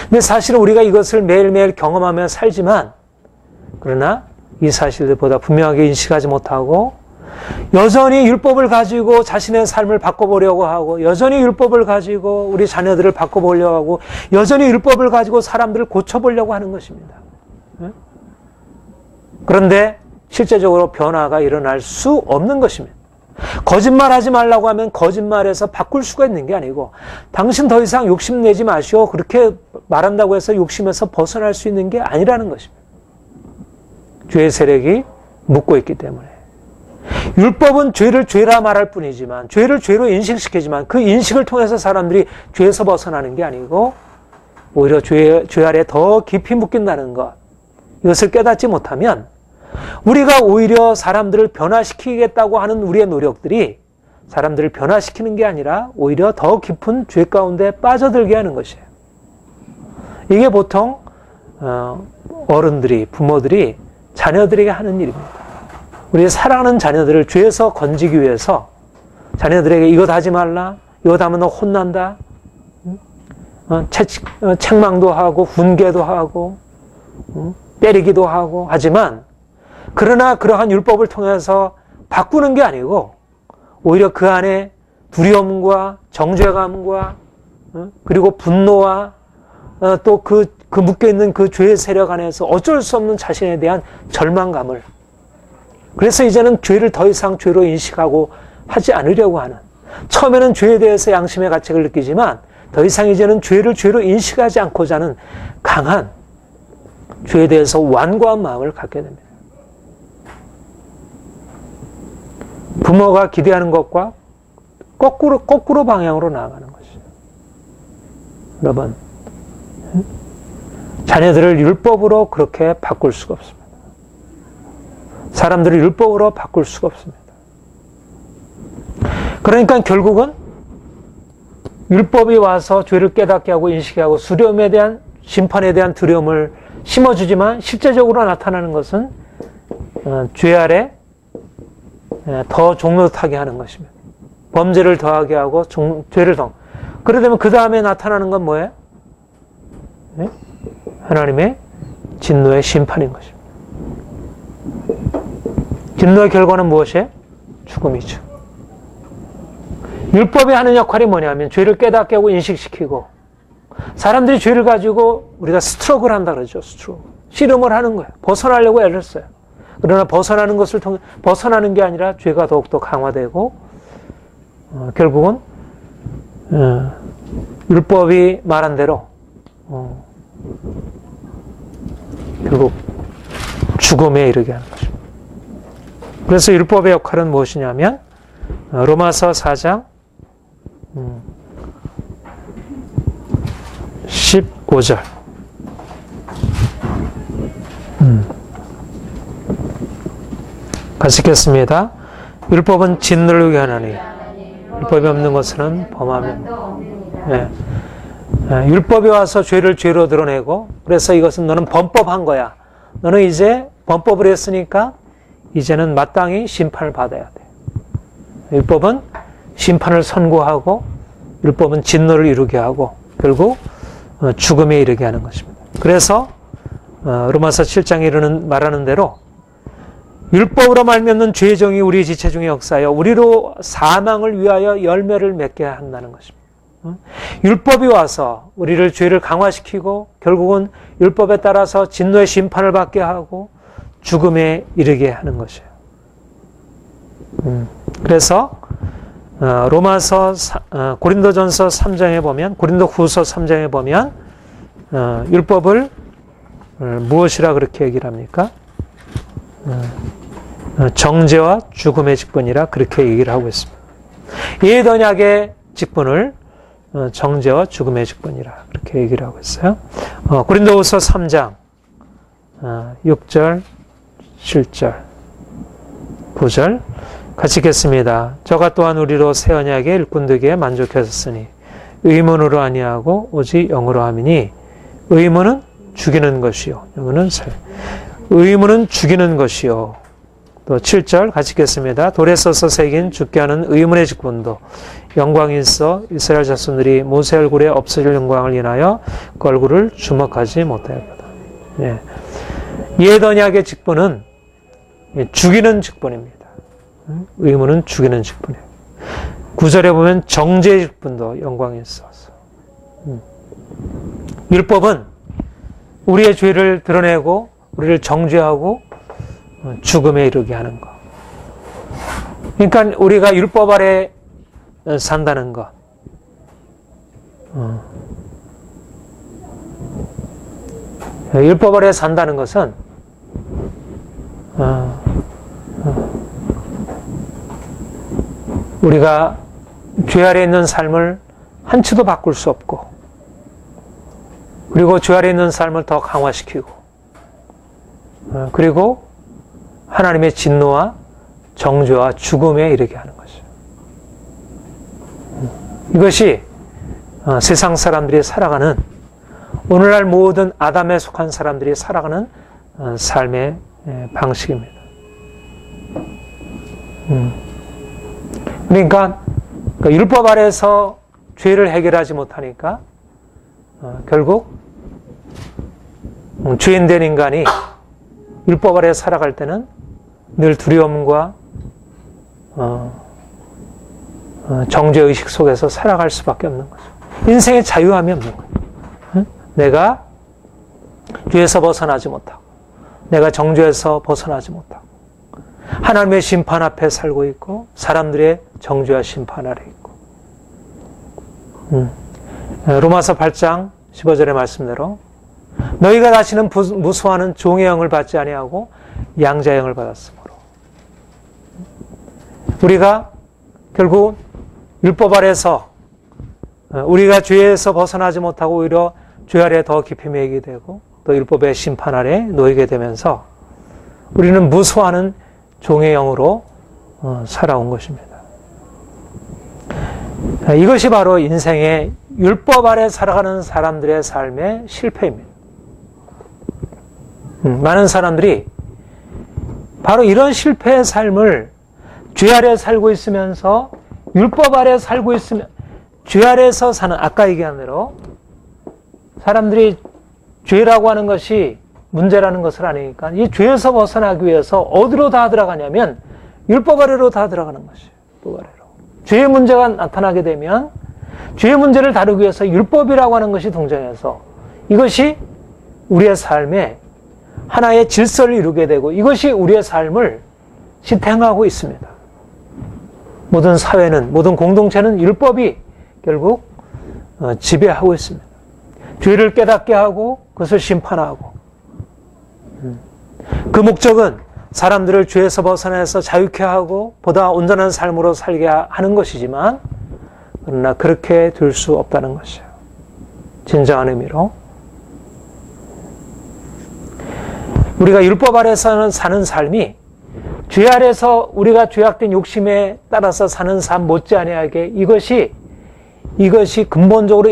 S1: 근데 사실은 우리가 이것을 매일매일 경험하며 살지만 그러나 이 사실들보다 분명하게 인식하지 못하고 여전히 율법을 가지고 자신의 삶을 바꿔보려고 하고 여전히 율법을 가지고 우리 자녀들을 바꿔보려고 하고 여전히 율법을 가지고 사람들을 고쳐보려고 하는 것입니다. 그런데 실제적으로 변화가 일어날 수 없는 것입니다. 거짓말하지 말라고 하면 거짓말에서 바꿀 수가 있는 게 아니고 당신 더 이상 욕심내지 마시오 그렇게 말한다고 해서 욕심에서 벗어날 수 있는 게 아니라는 것입니다. 죄의 세력이 묶고 있기 때문에 율법은 죄를 죄라 말할 뿐이지만 죄를 죄로 인식시키지만 그 인식을 통해서 사람들이 죄에서 벗어나는 게 아니고 오히려 죄 아래 더 깊이 묶인다는 것 이것을 깨닫지 못하면 우리가 오히려 사람들을 변화시키겠다고 하는 우리의 노력들이 사람들을 변화시키는 게 아니라 오히려 더 깊은 죄 가운데 빠져들게 하는 것이에요. 이게 보통 어른들이 부모들이 자녀들에게 하는 일입니다. 우리 사랑하는 자녀들을 죄에서 건지기 위해서 자녀들에게 이것 하지 말라, 이것 하면 너 혼난다, 책망도 하고 훈계도 하고 때리기도 하고 하지만 그러나 그러한 율법을 통해서 바꾸는 게 아니고 오히려 그 안에 두려움과 정죄감과 그리고 분노와 또 그 묶여있는 그 죄의 세력 안에서 어쩔 수 없는 자신에 대한 절망감을 그래서 이제는 죄를 더 이상 죄로 인식하고 하지 않으려고 하는 처음에는 죄에 대해서 양심의 가책을 느끼지만 더 이상 이제는 죄를 죄로 인식하지 않고자 하는 강한 죄에 대해서 완고한 마음을 갖게 됩니다. 부모가 기대하는 것과 거꾸로 방향으로 나아가는 것이죠. 여러분, 자녀들을 율법으로 그렇게 바꿀 수가 없습니다. 사람들을 율법으로 바꿀 수가 없습니다. 그러니까 결국은 율법이 와서 죄를 깨닫게 하고 인식하게 하고 두려움에 대한 심판에 대한 두려움을 심어주지만 실제적으로 나타나는 것은 죄 아래 더 종노릇하게 하는 것입니다. 범죄를 더하게 하고 죄를 더. 그러다 보면 그 다음에 나타나는 건 뭐예요? 네? 하나님의 진노의 심판인 것입니다. 진노의 결과는 무엇이에요? 죽음이죠. 율법이 하는 역할이 뭐냐면 죄를 깨닫게 하고 인식시키고 사람들이 죄를 가지고 우리가 스트로크를 한다 그러죠. 씨름을 하는 거예요. 벗어나려고 애를 써요. 그러나 벗어나는 것을 통해 벗어나는 게 아니라 죄가 더욱더 강화되고 결국은 율법이 말한 대로 결국 죽음에 이르게 하는 것입니다. 그래서 율법의 역할은 무엇이냐면 로마서 4장 15절. 같이 읽겠습니다. 율법은 진노를 위하나니 율법이 없는 것은 범하면. 네. 율법이 와서 죄를 죄로 드러내고, 그래서 이것은 너는 범법한 거야. 너는 이제 범법을 했으니까 이제는 마땅히 심판을 받아야 돼. 율법은 심판을 선고하고, 율법은 진노를 이루게 하고 결국 죽음에 이르게 하는 것입니다. 그래서 로마서 7장에 말하는 대로 율법으로 말미암는 죄의 정이 우리 지체 중에 역사하여 우리로 사망을 위하여 열매를 맺게 한다는 것입니다. 율법이 와서 우리를 죄를 강화시키고 결국은 율법에 따라서 진노의 심판을 받게 하고 죽음에 이르게 하는 것이에요. 그래서 고린도전서 3장에 보면, 고린도후서 3장에 보면 율법을 무엇이라 그렇게 얘기를 합니까? 정죄와 죽음의 직분이라 그렇게 얘기를 하고 있습니다. 옛 언약의 직분을 정죄와 죽음의 직분이라 그렇게 얘기를 하고 있어요. 고린도후서 3장 6절, 7절, 9절 같이 읽겠습니다. 저가 또한 우리로 새 언약의 일꾼 되기에 만족하셨으니 의문으로 아니하고 오직 영으로 함이니 의문은 죽이는 것이요, 영은 의문은 죽이는 것이요. 또 7절 같이 읽겠습니다. 돌에 써서 새긴 죽게 하는 의문의 직분도 영광이 있어 이스라엘 자손들이 모세 얼굴에 없어질 영광을 인하여 그 얼굴을 주목하지 못하였다. 예. 옛 언약의 직분은 죽이는 직분입니다. 의문은 죽이는 직분이에요. 9절에 보면 정죄의 직분도 영광이 있어서. 율법은 우리의 죄를 드러내고 우리를 정죄하고 죽음에 이르게 하는 것. 그러니까 우리가 율법 아래 산다는 것. 율법 아래 산다는 것은 우리가 죄 아래 있는 삶을 한치도 바꿀 수 없고, 그리고 죄 아래 있는 삶을 더 강화시키고, 그리고 하나님의 진노와 정죄와 죽음에 이르게 하는 것이죠. 이것이 세상 사람들이 살아가는, 오늘날 모든 아담에 속한 사람들이 살아가는 삶의 방식입니다. 그러니까 율법 아래에서 죄를 해결하지 못하니까 결국 죄인된 인간이 율법 아래 살아갈 때는 늘 두려움과 정죄의식 속에서 살아갈 수밖에 없는 거죠. 인생에 자유함이 없는 거예요. 내가 죄에서 벗어나지 못하고, 내가 정죄에서 벗어나지 못하고, 하나님의 심판 앞에 살고 있고 사람들의 정죄와 심판 아래 있고. 로마서 8장 15절의 말씀대로 너희가 다시는 무수하는 종의 영을 받지 아니하고 양자의 영을 받았으므로. 우리가 결국 율법 아래서 우리가 죄에서 벗어나지 못하고 오히려 죄 아래 더 깊이 매이게 되고 또 율법의 심판 아래 놓이게 되면서 우리는 무수하는 종의 영으로 살아온 것입니다. 이것이 바로 인생의 율법 아래 살아가는 사람들의 삶의 실패입니다. 많은 사람들이 바로 이런 실패의 삶을 죄 아래 살고 있으면서 율법 아래 살고 있으면 죄 아래에서 사는, 아까 얘기한 대로 사람들이 죄라고 하는 것이 문제라는 것을 아니니까 이 죄에서 벗어나기 위해서 어디로 다 들어가냐면 율법 아래로 다 들어가는 것이에요. 율법 아래로. 죄의 문제가 나타나게 되면 죄의 문제를 다루기 위해서 율법이라고 하는 것이 등장해서 이것이 우리의 삶에 하나의 질서를 이루게 되고 이것이 우리의 삶을 지탱하고 있습니다. 모든 사회는, 모든 공동체는 율법이 결국 지배하고 있습니다. 죄를 깨닫게 하고 그것을 심판하고, 그 목적은 사람들을 죄에서 벗어나서 자유케 하고 보다 온전한 삶으로 살게 하는 것이지만, 그러나 그렇게 될 수 없다는 것이에요. 진정한 의미로. 우리가 율법 아래서 사는 삶이 죄 아래서 우리가 죄악된 욕심에 따라서 사는 삶 못지않게 이것이 근본적으로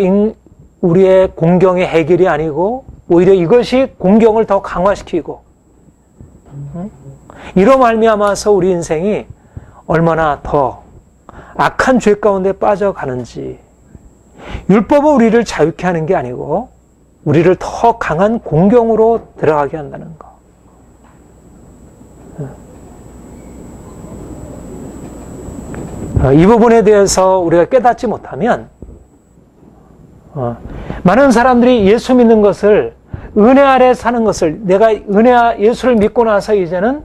S1: 우리의 공경의 해결이 아니고 오히려 이것이 공경을 더 강화시키고, 이로 말미암아서 우리 인생이 얼마나 더 악한 죄 가운데 빠져가는지, 율법은 우리를 자유케 하는 게 아니고 우리를 더 강한 공경으로 들어가게 한다는 것. 이 부분에 대해서 우리가 깨닫지 못하면 많은 사람들이 예수 믿는 것을, 은혜 아래 사는 것을, 내가 예수를 믿고 나서 이제는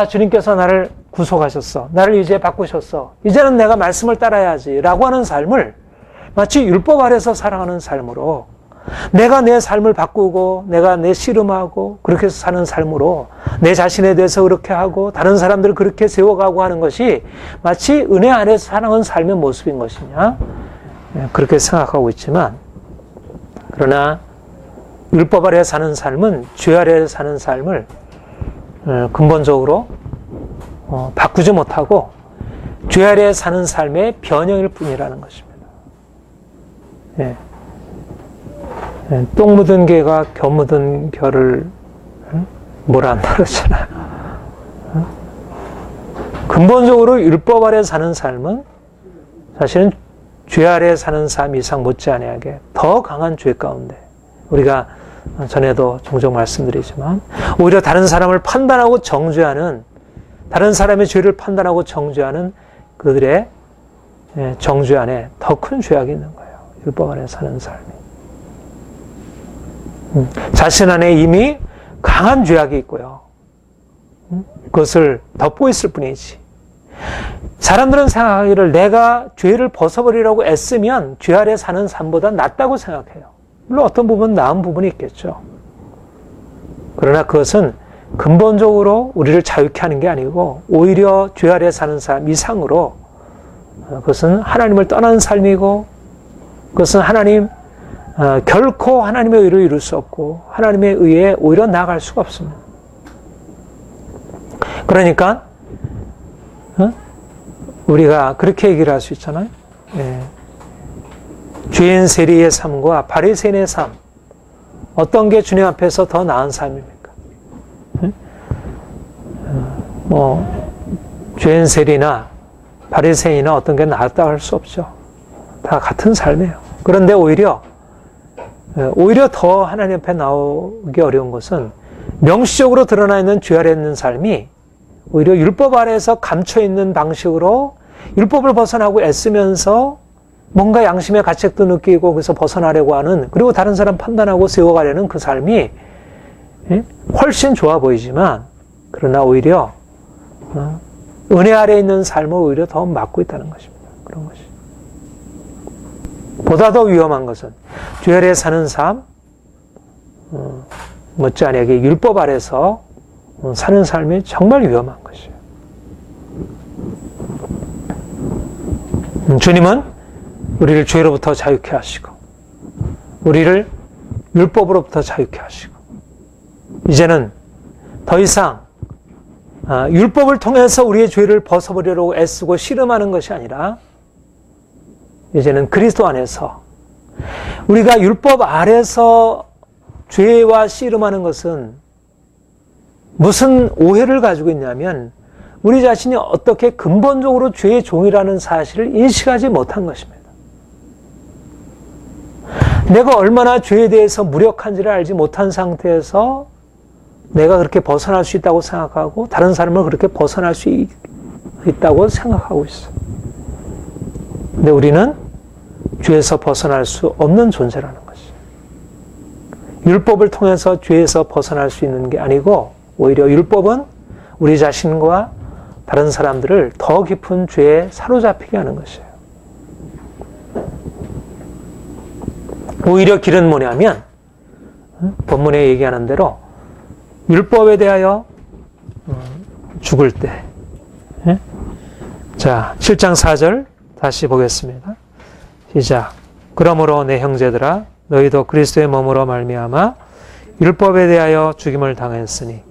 S1: 주님께서 나를 구속하셨어, 나를 이제 바꾸셨어, 이제는 내가 말씀을 따라야지 라고 하는 삶을 마치 율법 아래서 살아가는 삶으로, 내가 내 삶을 바꾸고 내가 내 씨름하고 그렇게 사는 삶으로 내 자신에 대해서 그렇게 하고 다른 사람들을 그렇게 세워가고 하는 것이 마치 은혜 아래서 살아가는 삶의 모습인 것이냐, 그렇게 생각하고 있지만, 그러나 율법 아래 사는 삶은 죄 아래 사는 삶을 근본적으로 바꾸지 못하고 죄 아래 사는 삶의 변형일 뿐이라는 것입니다. 예. 똥 묻은 개가 겨 묻은 겨를 뭐라 한다 그러잖아요. 근본적으로 율법 아래 사는 삶은 사실은 죄 아래 사는 삶 이상 못지않게 더 강한 죄 가운데, 우리가 전에도 종종 말씀드리지만 오히려 다른 사람을 판단하고 정죄하는, 다른 사람의 죄를 판단하고 정죄하는 그들의 정죄 안에 더 큰 죄악이 있는 거예요. 율법 안에 사는 삶이. 자신 안에 이미 강한 죄악이 있고요. 그것을 덮고 있을 뿐이지. 사람들은 생각하기를 내가 죄를 벗어버리려고 애쓰면 죄 아래 사는 삶보다 낫다고 생각해요. 물론 어떤 부분은 나은 부분이 있겠죠. 그러나 그것은 근본적으로 우리를 자유케 하는 게 아니고 오히려 죄 아래 사는 삶 이상으로, 그것은 하나님을 떠난 삶이고, 그것은 결코 하나님의 의를 이룰 수 없고 하나님의 의에 오히려 나아갈 수가 없습니다. 그러니까 우리가 그렇게 얘기를 할 수 있잖아요. 죄인 세리의 삶과 바리새인의 삶, 어떤 게 주님 앞에서 더 나은 삶입니까? 죄인 세리나 바리새인이나 어떤 게 낫다고 할 수 없죠. 다 같은 삶이에요. 그런데 오히려 더 하나님 앞에 나오기 어려운 것은 명시적으로 드러나 있는 죄 아래 있는 삶이 오히려 율법 아래에서 감춰있는 방식으로 율법을 벗어나고 애쓰면서 뭔가 양심의 가책도 느끼고 그래서 벗어나려고 하는, 그리고 다른 사람 판단하고 세워가려는 그 삶이 훨씬 좋아 보이지만, 그러나 오히려 은혜 아래에 있는 삶을 오히려 더 막고 있다는 것입니다. 그런 것이. 보다 더 위험한 것은 죄 아래 사는 삶, 못지않게 율법 아래서 사는 삶이 정말 위험한 것이에요. 주님은 우리를 죄로부터 자유케 하시고 우리를 율법으로부터 자유케 하시고, 이제는 더 이상 율법을 통해서 우리의 죄를 벗어버리려고 애쓰고 씨름하는 것이 아니라 이제는 그리스도 안에서, 우리가 율법 아래서 죄와 씨름하는 것은 무슨 오해를 가지고 있냐면 우리 자신이 어떻게 근본적으로 죄의 종이라는 사실을 인식하지 못한 것입니다. 내가 얼마나 죄에 대해서 무력한지를 알지 못한 상태에서 내가 그렇게 벗어날 수 있다고 생각하고 다른 사람을 그렇게 벗어날 수 있다고 생각하고 있어요. 근데 우리는 죄에서 벗어날 수 없는 존재라는 것이에요. 율법을 통해서 죄에서 벗어날 수 있는 게 아니고 오히려 율법은 우리 자신과 다른 사람들을 더 깊은 죄에 사로잡히게 하는 것이에요. 오히려 길은 뭐냐면 본문에 얘기하는 대로 율법에 대하여 죽을 때. 예? 자, 7장 4절 다시 보겠습니다. 시작. 그러므로 내 형제들아 너희도 그리스도의 몸으로 말미암아 율법에 대하여 죽임을 당했으니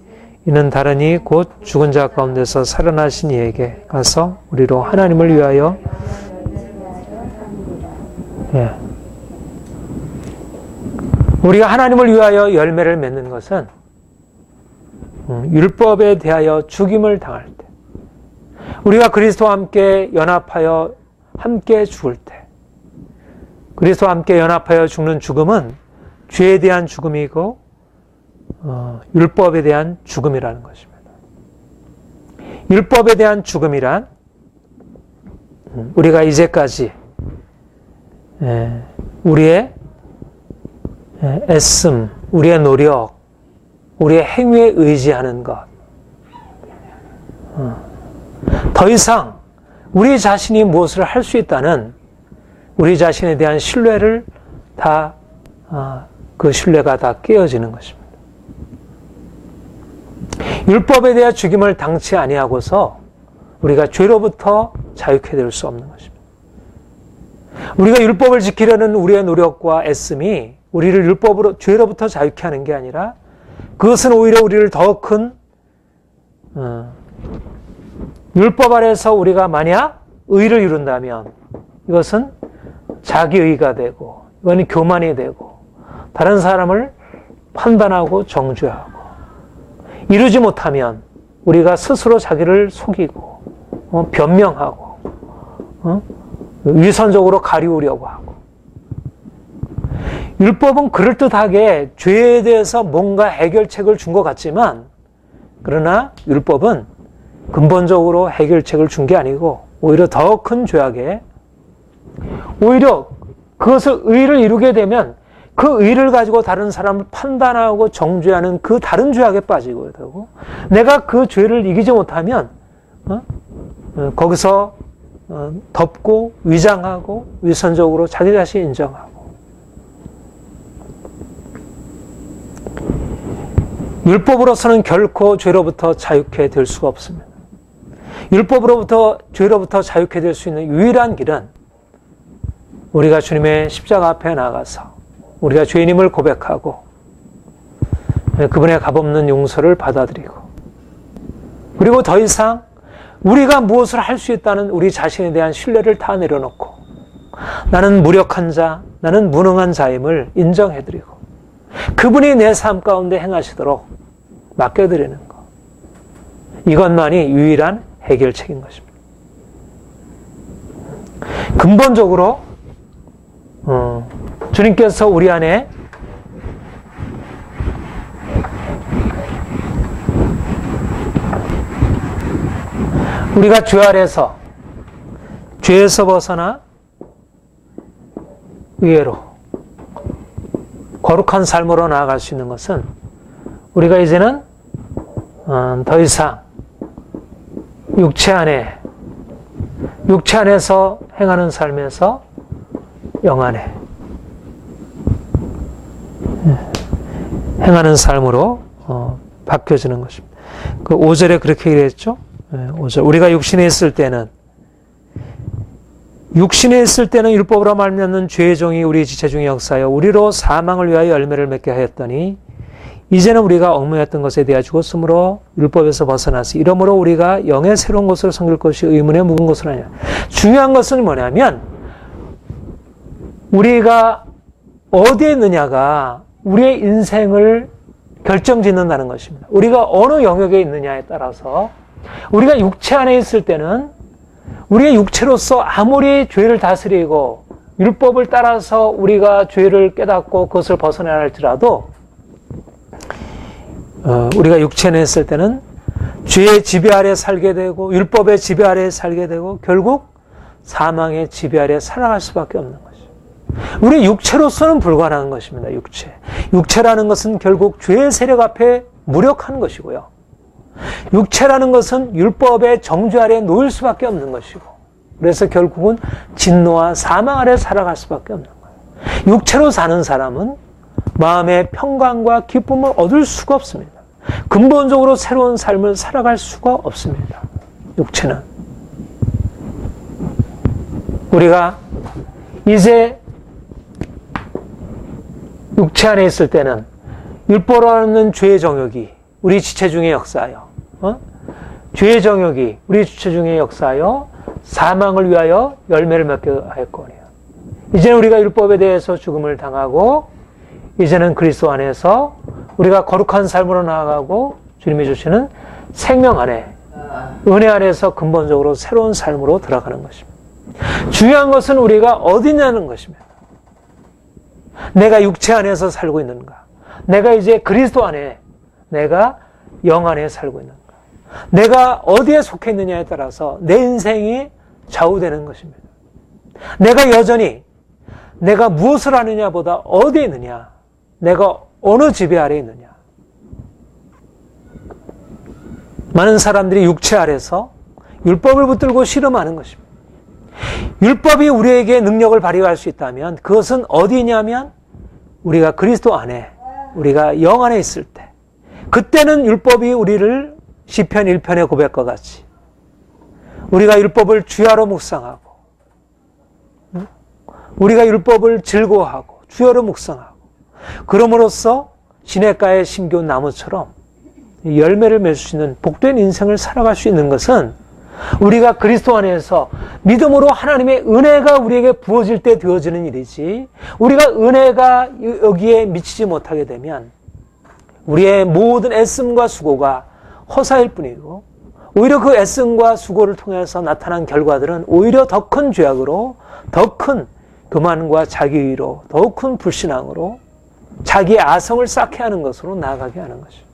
S1: 이는 다른 이 곧 죽은 자 가운데서 살아나신 이에게 가서 우리로 하나님을 위하여 우리가 하나님을 위하여 열매를 맺는 것은 율법에 대하여 죽임을 당할 때, 우리가 그리스도와 함께 연합하여 함께 죽을 때, 그리스도와 함께 연합하여 죽는 죽음은 죄에 대한 죽음이고 율법에 대한 죽음이라는 것입니다. 율법에 대한 죽음이란 우리가 이제까지 우리의 애씀, 우리의 노력, 우리의 행위에 의지하는 것, 더 이상 우리 자신이 무엇을 할 수 있다는 우리 자신에 대한 신뢰를 그 신뢰가 다 깨어지는 것입니다. 율법에 대한 죽임을 당치 아니하고서 우리가 죄로부터 자유케 될 수 없는 것입니다. 우리가 율법을 지키려는 우리의 노력과 애씀이 우리를 죄로부터 자유케 하는 게 아니라 그것은 오히려 우리를 더 큰 율법 아래서 우리가 만약 의를 이룬다면 이것은 자기의가 되고 이건 교만이 되고 다른 사람을 판단하고 정죄하고 이루지 못하면 우리가 스스로 자기를 속이고 변명하고 위선적으로 가리우려고 하고 율법은 그럴듯하게 죄에 대해서 뭔가 해결책을 준 것 같지만 그러나 율법은 근본적으로 해결책을 준 게 아니고 오히려 더 큰 죄악에 오히려 그것을 의를 이루게 되면 그 의를 가지고 다른 사람을 판단하고 정죄하는 그 다른 죄악에 빠지게 되고 내가 그 죄를 이기지 못하면 거기서 덮고 위장하고 위선적으로 자기 자신 인정하고 율법으로서는 결코 죄로부터 자유케 될 수가 없습니다. 죄로부터 자유케 될 수 있는 유일한 길은 우리가 주님의 십자가 앞에 나가서 우리가 죄인임을 고백하고 그분의 값없는 용서를 받아들이고 그리고 더 이상 우리가 무엇을 할 수 있다는 우리 자신에 대한 신뢰를 다 내려놓고 나는 무력한 자, 나는 무능한 자임을 인정해드리고 그분이 내 삶 가운데 행하시도록 맡겨드리는 것. 이것만이 유일한 해결책인 것입니다. 근본적으로 주님께서 우리 안에 우리가 죄에서 벗어나 의회로 거룩한 삶으로 나아갈 수 있는 것은 우리가 이제는 더 이상 육체 안에서 행하는 삶에서 영 안에 행하는 삶으로 바뀌어지는 것입니다. 그 5절에 그렇게 얘기했죠. 5절. 우리가 육신에 있을 때는 율법으로 말미암는 죄의 종이 우리 지체 중에 역사하여 우리로 사망을 위하여 열매를 맺게 하였더니 이제는 우리가 얽매였던 것에 대하여 죽었으므로 율법에서 벗어나서 이러므로 우리가 영의 새로운 것을 섬길 것이 의문에 묵은 것은 아니야. 중요한 것은 뭐냐면 우리가 어디에 있느냐가 우리의 인생을 결정짓는다는 것입니다. 우리가 어느 영역에 있느냐에 따라서 우리가 육체 안에 있을 때는 우리의 육체로서 아무리 죄를 다스리고 율법을 따라서 우리가 죄를 깨닫고 그것을 벗어내야 할지라도 우리가 육체 안에 있을 때는 죄의 지배 아래 살게 되고 율법의 지배 아래 살게 되고 결국 사망의 지배 아래 살아갈 수밖에 없는 것이죠. 우리 육체로서는 불가능한 것입니다. 육체라는 것은 결국 죄의 세력 앞에 무력한 것이고요. 육체라는 것은 율법의 정죄 아래 놓일 수밖에 없는 것이고 그래서 결국은 진노와 사망 아래 살아갈 수밖에 없는 거예요. 육체로 사는 사람은 마음의 평강과 기쁨을 얻을 수가 없습니다. 근본적으로 새로운 삶을 살아갈 수가 없습니다. 육체는. 우리가 이제 육체 안에 있을 때는 율법이라는 죄의 정욕이 우리 지체 중에 역사하여 죄의 정욕이 우리 지체 중에 역사하여 사망을 위하여 열매를 맺게 하였거니와. 이제는 우리가 율법에 대해서 죽음을 당하고 이제는 그리스도 안에서 우리가 거룩한 삶으로 나아가고 주님이 주시는 생명 안에 은혜 안에서 근본적으로 새로운 삶으로 들어가는 것입니다. 중요한 것은 우리가 어디냐는 것입니다. 내가 육체 안에서 살고 있는가? 내가 이제 그리스도 안에, 내가 영 안에 살고 있는가? 내가 어디에 속해 있느냐에 따라서 내 인생이 좌우되는 것입니다. 내가 여전히 내가 무엇을 하느냐보다 어디에 있느냐, 내가 어느 지배 아래에 있느냐. 많은 사람들이 육체 아래서 율법을 붙들고 씨름하는 것입니다. 율법이 우리에게 능력을 발휘할 수 있다면 그것은 어디냐면 우리가 그리스도 안에, 우리가 영 안에 있을 때, 그때는 율법이 우리를 시편 1편의 고백과 같이 우리가 율법을 주야로 묵상하고 우리가 율법을 즐거워하고 주야로 묵상하고 그럼으로써 시냇가에 심겨온 나무처럼 열매를 맺을 수 있는 복된 인생을 살아갈 수 있는 것은 우리가 그리스도 안에서 믿음으로 하나님의 은혜가 우리에게 부어질 때 되어지는 일이지, 우리가 은혜가 여기에 미치지 못하게 되면 우리의 모든 애씀과 수고가 허사일 뿐이고, 오히려 그 애씀과 수고를 통해서 나타난 결과들은 오히려 더 큰 죄악으로, 더 큰 교만과 자기의로, 더 큰 불신앙으로 자기의 아성을 쌓게 하는 것으로 나아가게 하는 것이죠.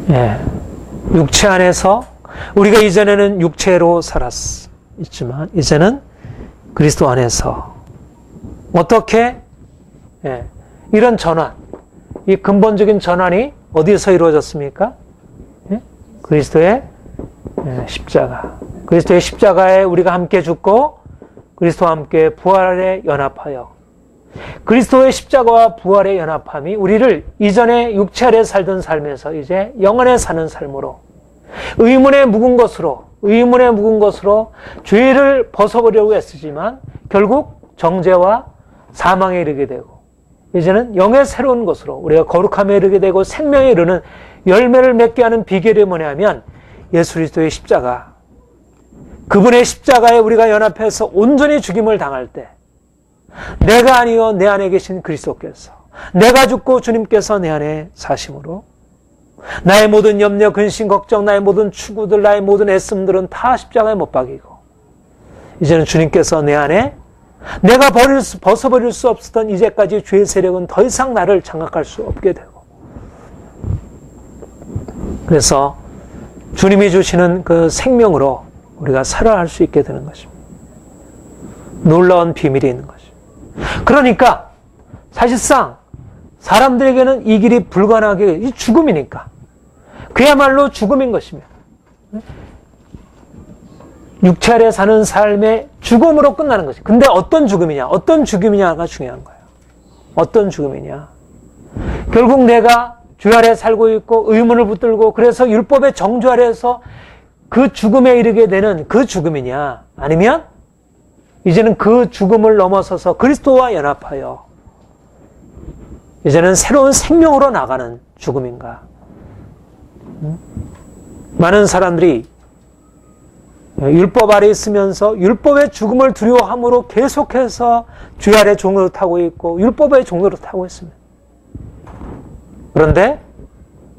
S1: 예, 육체 안에서 우리가 이전에는 육체로 살았지만 이제는 그리스도 안에서 어떻게 이런 전환, 이 근본적인 전환이 어디서 이루어졌습니까? 그리스도의 십자가. 그리스도의 십자가에 우리가 함께 죽고 그리스도와 함께 부활에 연합하여 그리스도의 십자가와 부활의 연합함이 우리를 이전에 육체 아래 살던 삶에서 이제 영안에 사는 삶으로 의문에 묵은 것으로 죄를 벗어버리려고 애쓰지만 결국 정죄와 사망에 이르게 되고 이제는 영의 새로운 것으로 우리가 거룩함에 이르게 되고 생명에 이르는 열매를 맺게 하는 비결이 뭐냐면 예수 그리스도의 십자가, 그분의 십자가에 우리가 연합해서 온전히 죽임을 당할 때 내가 아니요 내 안에 계신 그리스도께서, 내가 죽고 주님께서 내 안에 사심으로 나의 모든 염려, 근심, 걱정, 나의 모든 추구들, 나의 모든 애씀들은 다 십자가에 못 박이고 이제는 주님께서 내 안에 내가 벗어버릴 수 없었던 이제까지 죄의 세력은 더 이상 나를 장악할 수 없게 되고, 그래서 주님이 주시는 그 생명으로 우리가 살아갈 수 있게 되는 것입니다. 놀라운 비밀이 있는 것입니다. 그러니까 사실상 사람들에게는 이 길이 불가능하게, 이 죽음이니까 그야말로 죽음인 것입니다. 육체 아래 사는 삶의 죽음으로 끝나는 것이. 근데 어떤 죽음이냐가 중요한 거예요. 어떤 죽음이냐. 결국 내가 주 아래 살고 있고 의문을 붙들고 그래서 율법의 정죄 아래에서 그 죽음에 이르게 되는 그 죽음이냐, 아니면 이제는 그 죽음을 넘어서서 그리스도와 연합하여 이제는 새로운 생명으로 나가는 죽음인가. 많은 사람들이 율법 아래 있으면서 율법의 죽음을 두려워함으로 계속해서 죄 아래 종로를 타고 있고 율법의 종로를 타고 있습니다. 그런데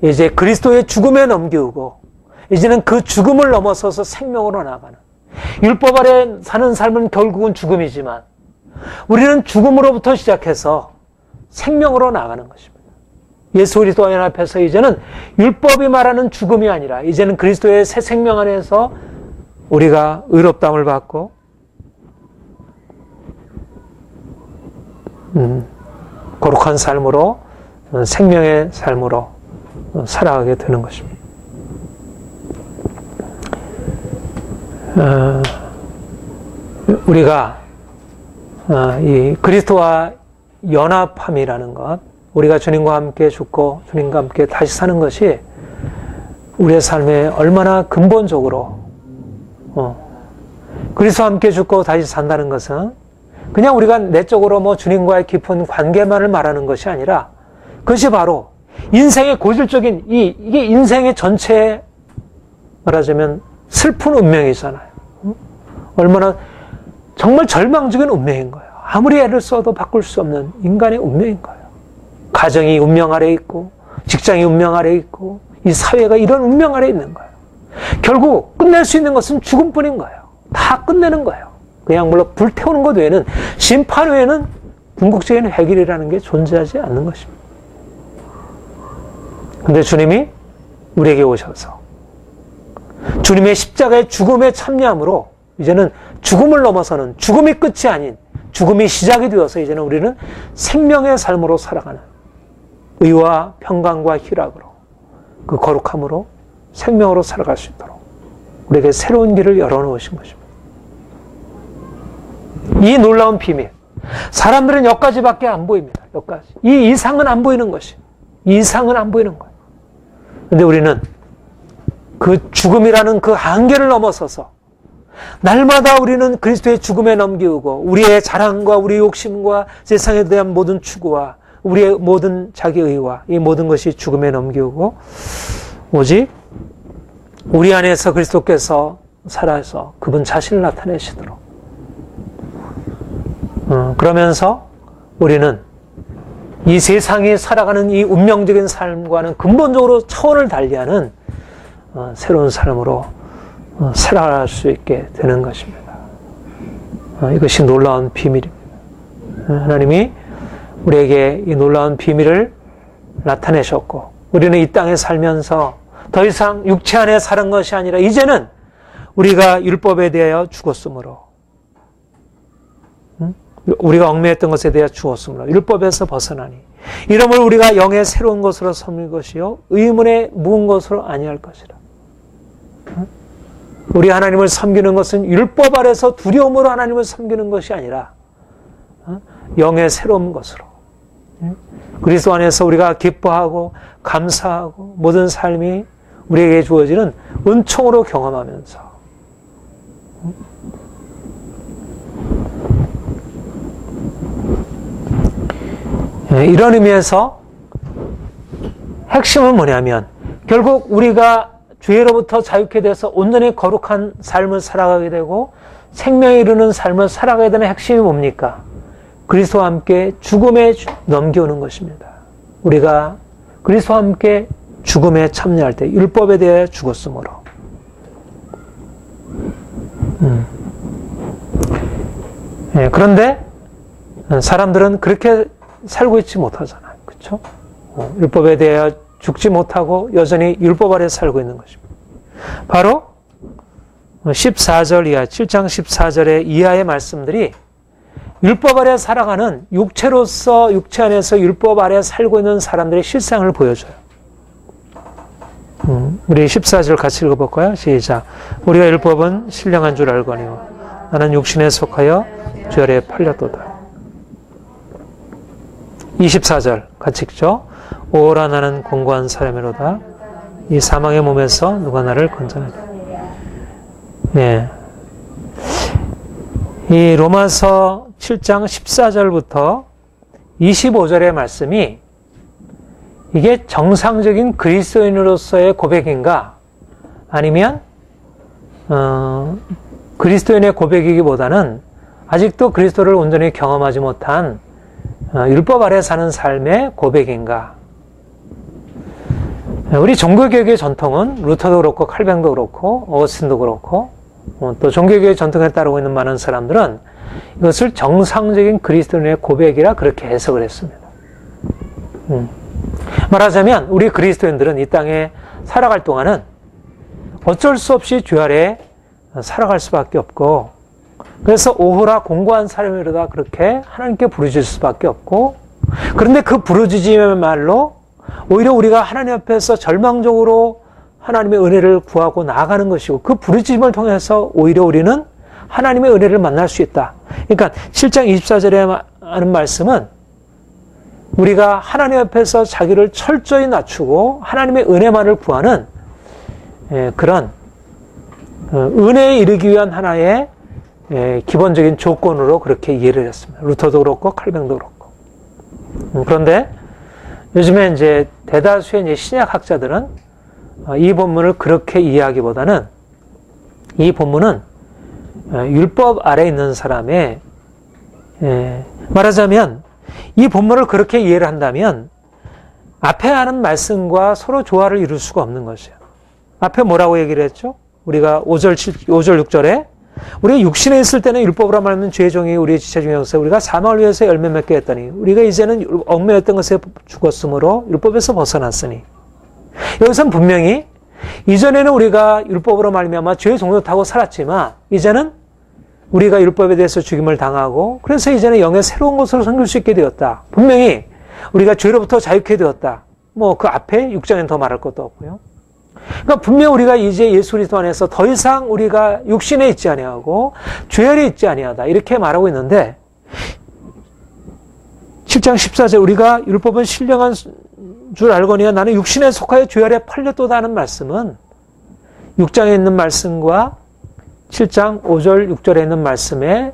S1: 이제 그리스도의 죽음에 넘기우고 이제는 그 죽음을 넘어서서 생명으로 나가는, 율법 아래 사는 삶은 결국은 죽음이지만 우리는 죽음으로부터 시작해서 생명으로 나가는 것입니다. 예수 그리스도와 연합해서 이제는 율법이 말하는 죽음이 아니라 이제는 그리스도의 새 생명 안에서 우리가 의롭다함을 받고 거룩한 삶으로, 생명의 삶으로 살아가게 되는 것입니다. 우리가 이 그리스도와 연합함이라는 것, 우리가 주님과 함께 죽고 주님과 함께 다시 사는 것이 우리의 삶에 얼마나 근본적으로 그리스도와 함께 죽고 다시 산다는 것은 그냥 우리가 내적으로 뭐 주님과의 깊은 관계만을 말하는 것이 아니라 그것이 바로 인생의 고질적인 이게 인생의 전체에 말하자면 슬픈 운명이잖아요. 얼마나 정말 절망적인 운명인 거예요. 아무리 애를 써도 바꿀 수 없는 인간의 운명인 거예요. 가정이 운명 아래 있고 직장이 운명 아래 있고 이 사회가 이런 운명 아래 있는 거예요. 결국 끝낼 수 있는 것은 죽음뿐인 거예요. 다 끝내는 거예요. 그냥 물론 불태우는 것 외에는 심판 외에는 궁극적인 해결이라는 게 존재하지 않는 것입니다. 근데 주님이 우리에게 오셔서 주님의 십자가의 죽음에 참여함으로 이제는 죽음을 넘어서는 죽음이 끝이 아닌 죽음이 시작이 되어서 이제는 우리는 생명의 삶으로 살아가는 의와 평강과 희락으로 그 거룩함으로 생명으로 살아갈 수 있도록 우리에게 새로운 길을 열어놓으신 것입니다. 이 놀라운 비밀, 사람들은 여기까지밖에 안 보입니다. 여기까지. 이 이상은 안 보이는 것이. 이 이상은 안 보이는 거예요. 그런데 우리는 그 죽음이라는 그 한계를 넘어서서 날마다 우리는 그리스도의 죽음에 넘기우고 우리의 자랑과 우리의 욕심과 세상에 대한 모든 추구와 우리의 모든 자기의와 이 모든 것이 죽음에 넘기우고 오직 우리 안에서 그리스도께서 살아서 그분 자신을 나타내시도록 그러면서 우리는 이 세상에 살아가는 이 운명적인 삶과는 근본적으로 차원을 달리하는 새로운 삶으로 살아갈 수 있게 되는 것입니다. 이것이 놀라운 비밀입니다. 하나님이 우리에게 이 놀라운 비밀을 나타내셨고 우리는 이 땅에 살면서 더 이상 육체 안에 사는 것이 아니라 이제는 우리가 율법에 대하여 죽었으므로 우리가 얽매였던 것에 대하여 죽었으므로 율법에서 벗어나니 이러므로 우리가 영의 새로운 것으로 섬길 것이요 의문에 묵은 것으로 아니할 것이라. 우리 하나님을 섬기는 것은 율법 아래서 두려움으로 하나님을 섬기는 것이 아니라 영의 새로운 것으로 그리스도 안에서 우리가 기뻐하고 감사하고 모든 삶이 우리에게 주어지는 은총으로 경험하면서 이런 의미에서 핵심은 뭐냐면 결국 우리가 죄로부터 자유케 돼서 온전히 거룩한 삶을 살아가게 되고 생명에 이르는 삶을 살아가게 되는 핵심이 뭡니까? 그리스도와 함께 죽음에 넘겨오는 것입니다. 우리가 그리스도와 함께 죽음에 참여할 때 율법에 대해 죽었으므로 그런데 사람들은 그렇게 살고 있지 못하잖아요. 그렇죠? 율법에 대해 죽지 못하고 여전히 율법 아래 살고 있는 것입니다. 바로 14절 이하, 7장 14절의 이하의 말씀들이 율법 아래 살아가는 육체로서 육체 안에서 율법 아래 살고 있는 사람들의 실상을 보여줘요. 우리 14절 같이 읽어볼까요? 시작. 우리가 율법은 신령한 줄 알거니와 나는 육신에 속하여 죄 아래 팔렸도다. 24절 같이 읽죠. 오라 나는 공고한 사람이로다. 이 사망의 몸에서 누가 나를 건져내리. 네. 이 로마서 7장 14절부터 25절의 말씀이 이게 정상적인 그리스도인으로서의 고백인가 아니면 그리스도인의 고백이기보다는 아직도 그리스도를 온전히 경험하지 못한 율법 아래 사는 삶의 고백인가. 우리 종교개혁의 전통은 루터도 그렇고 칼뱅도 그렇고 어거스틴도 그렇고 또 종교개혁의 전통에 따르고 있는 많은 사람들은 이것을 정상적인 그리스도인의 고백이라 그렇게 해석을 했습니다. 말하자면 우리 그리스도인들은 이 땅에 살아갈 동안은 어쩔 수 없이 죄 아래 살아갈 수밖에 없고 그래서 오호라 공고한 사람이로다 그렇게 하나님께 부르짖을 수밖에 없고 그런데 그 부르짖음의 말로 오히려 우리가 하나님 앞에서 절망적으로 하나님의 은혜를 구하고 나아가는 것이고 그 부르짖음을 통해서 오히려 우리는 하나님의 은혜를 만날 수 있다. 그러니까 7장 24절에 하는 말씀은 우리가 하나님 앞에서 자기를 철저히 낮추고 하나님의 은혜만을 구하는 그런 은혜에 이르기 위한 하나의 기본적인 조건으로 그렇게 이해를 했습니다. 루터도 그렇고 칼뱅도 그렇고. 그런데 요즘에 이제 대다수의 이제 신약학자들은 이 본문을 그렇게 이해하기보다는 이 본문은 율법 아래 있는 사람의 말하자면 이 본문을 그렇게 이해를 한다면 앞에 하는 말씀과 서로 조화를 이룰 수가 없는 것이에요. 앞에 뭐라고 얘기를 했죠? 우리가 5절 6절에 우리가 육신에 있을 때는 율법으로 말하면 죄의 종이 우리의 지체 중에 없어 우리가 사망을 위해서 열매 맺게 했더니 우리가 이제는 얽매였던 것에 죽었으므로 율법에서 벗어났으니 여기서는 분명히 이전에는 우리가 율법으로 말미암아 죄의 종로 타고 살았지만 이제는 우리가 율법에 대해서 죽임을 당하고 그래서 이제는 영의 새로운 것으로 섬길 수 있게 되었다. 분명히 우리가 죄로부터 자유케 되었다. 뭐 그 앞에 6장엔 더 말할 것도 없고요. 그러니까 분명 우리가 이제 예수 그리스도 안에서 더 이상 우리가 육신에 있지 아니하고 죄열에 있지 아니하다. 이렇게 말하고 있는데 7장 14절 우리가 율법은 신령한 줄 알거니와 나는 육신에 속하여 죄열에 팔렸도다 하는 말씀은 6장에 있는 말씀과 7장 5절 6절에 있는 말씀에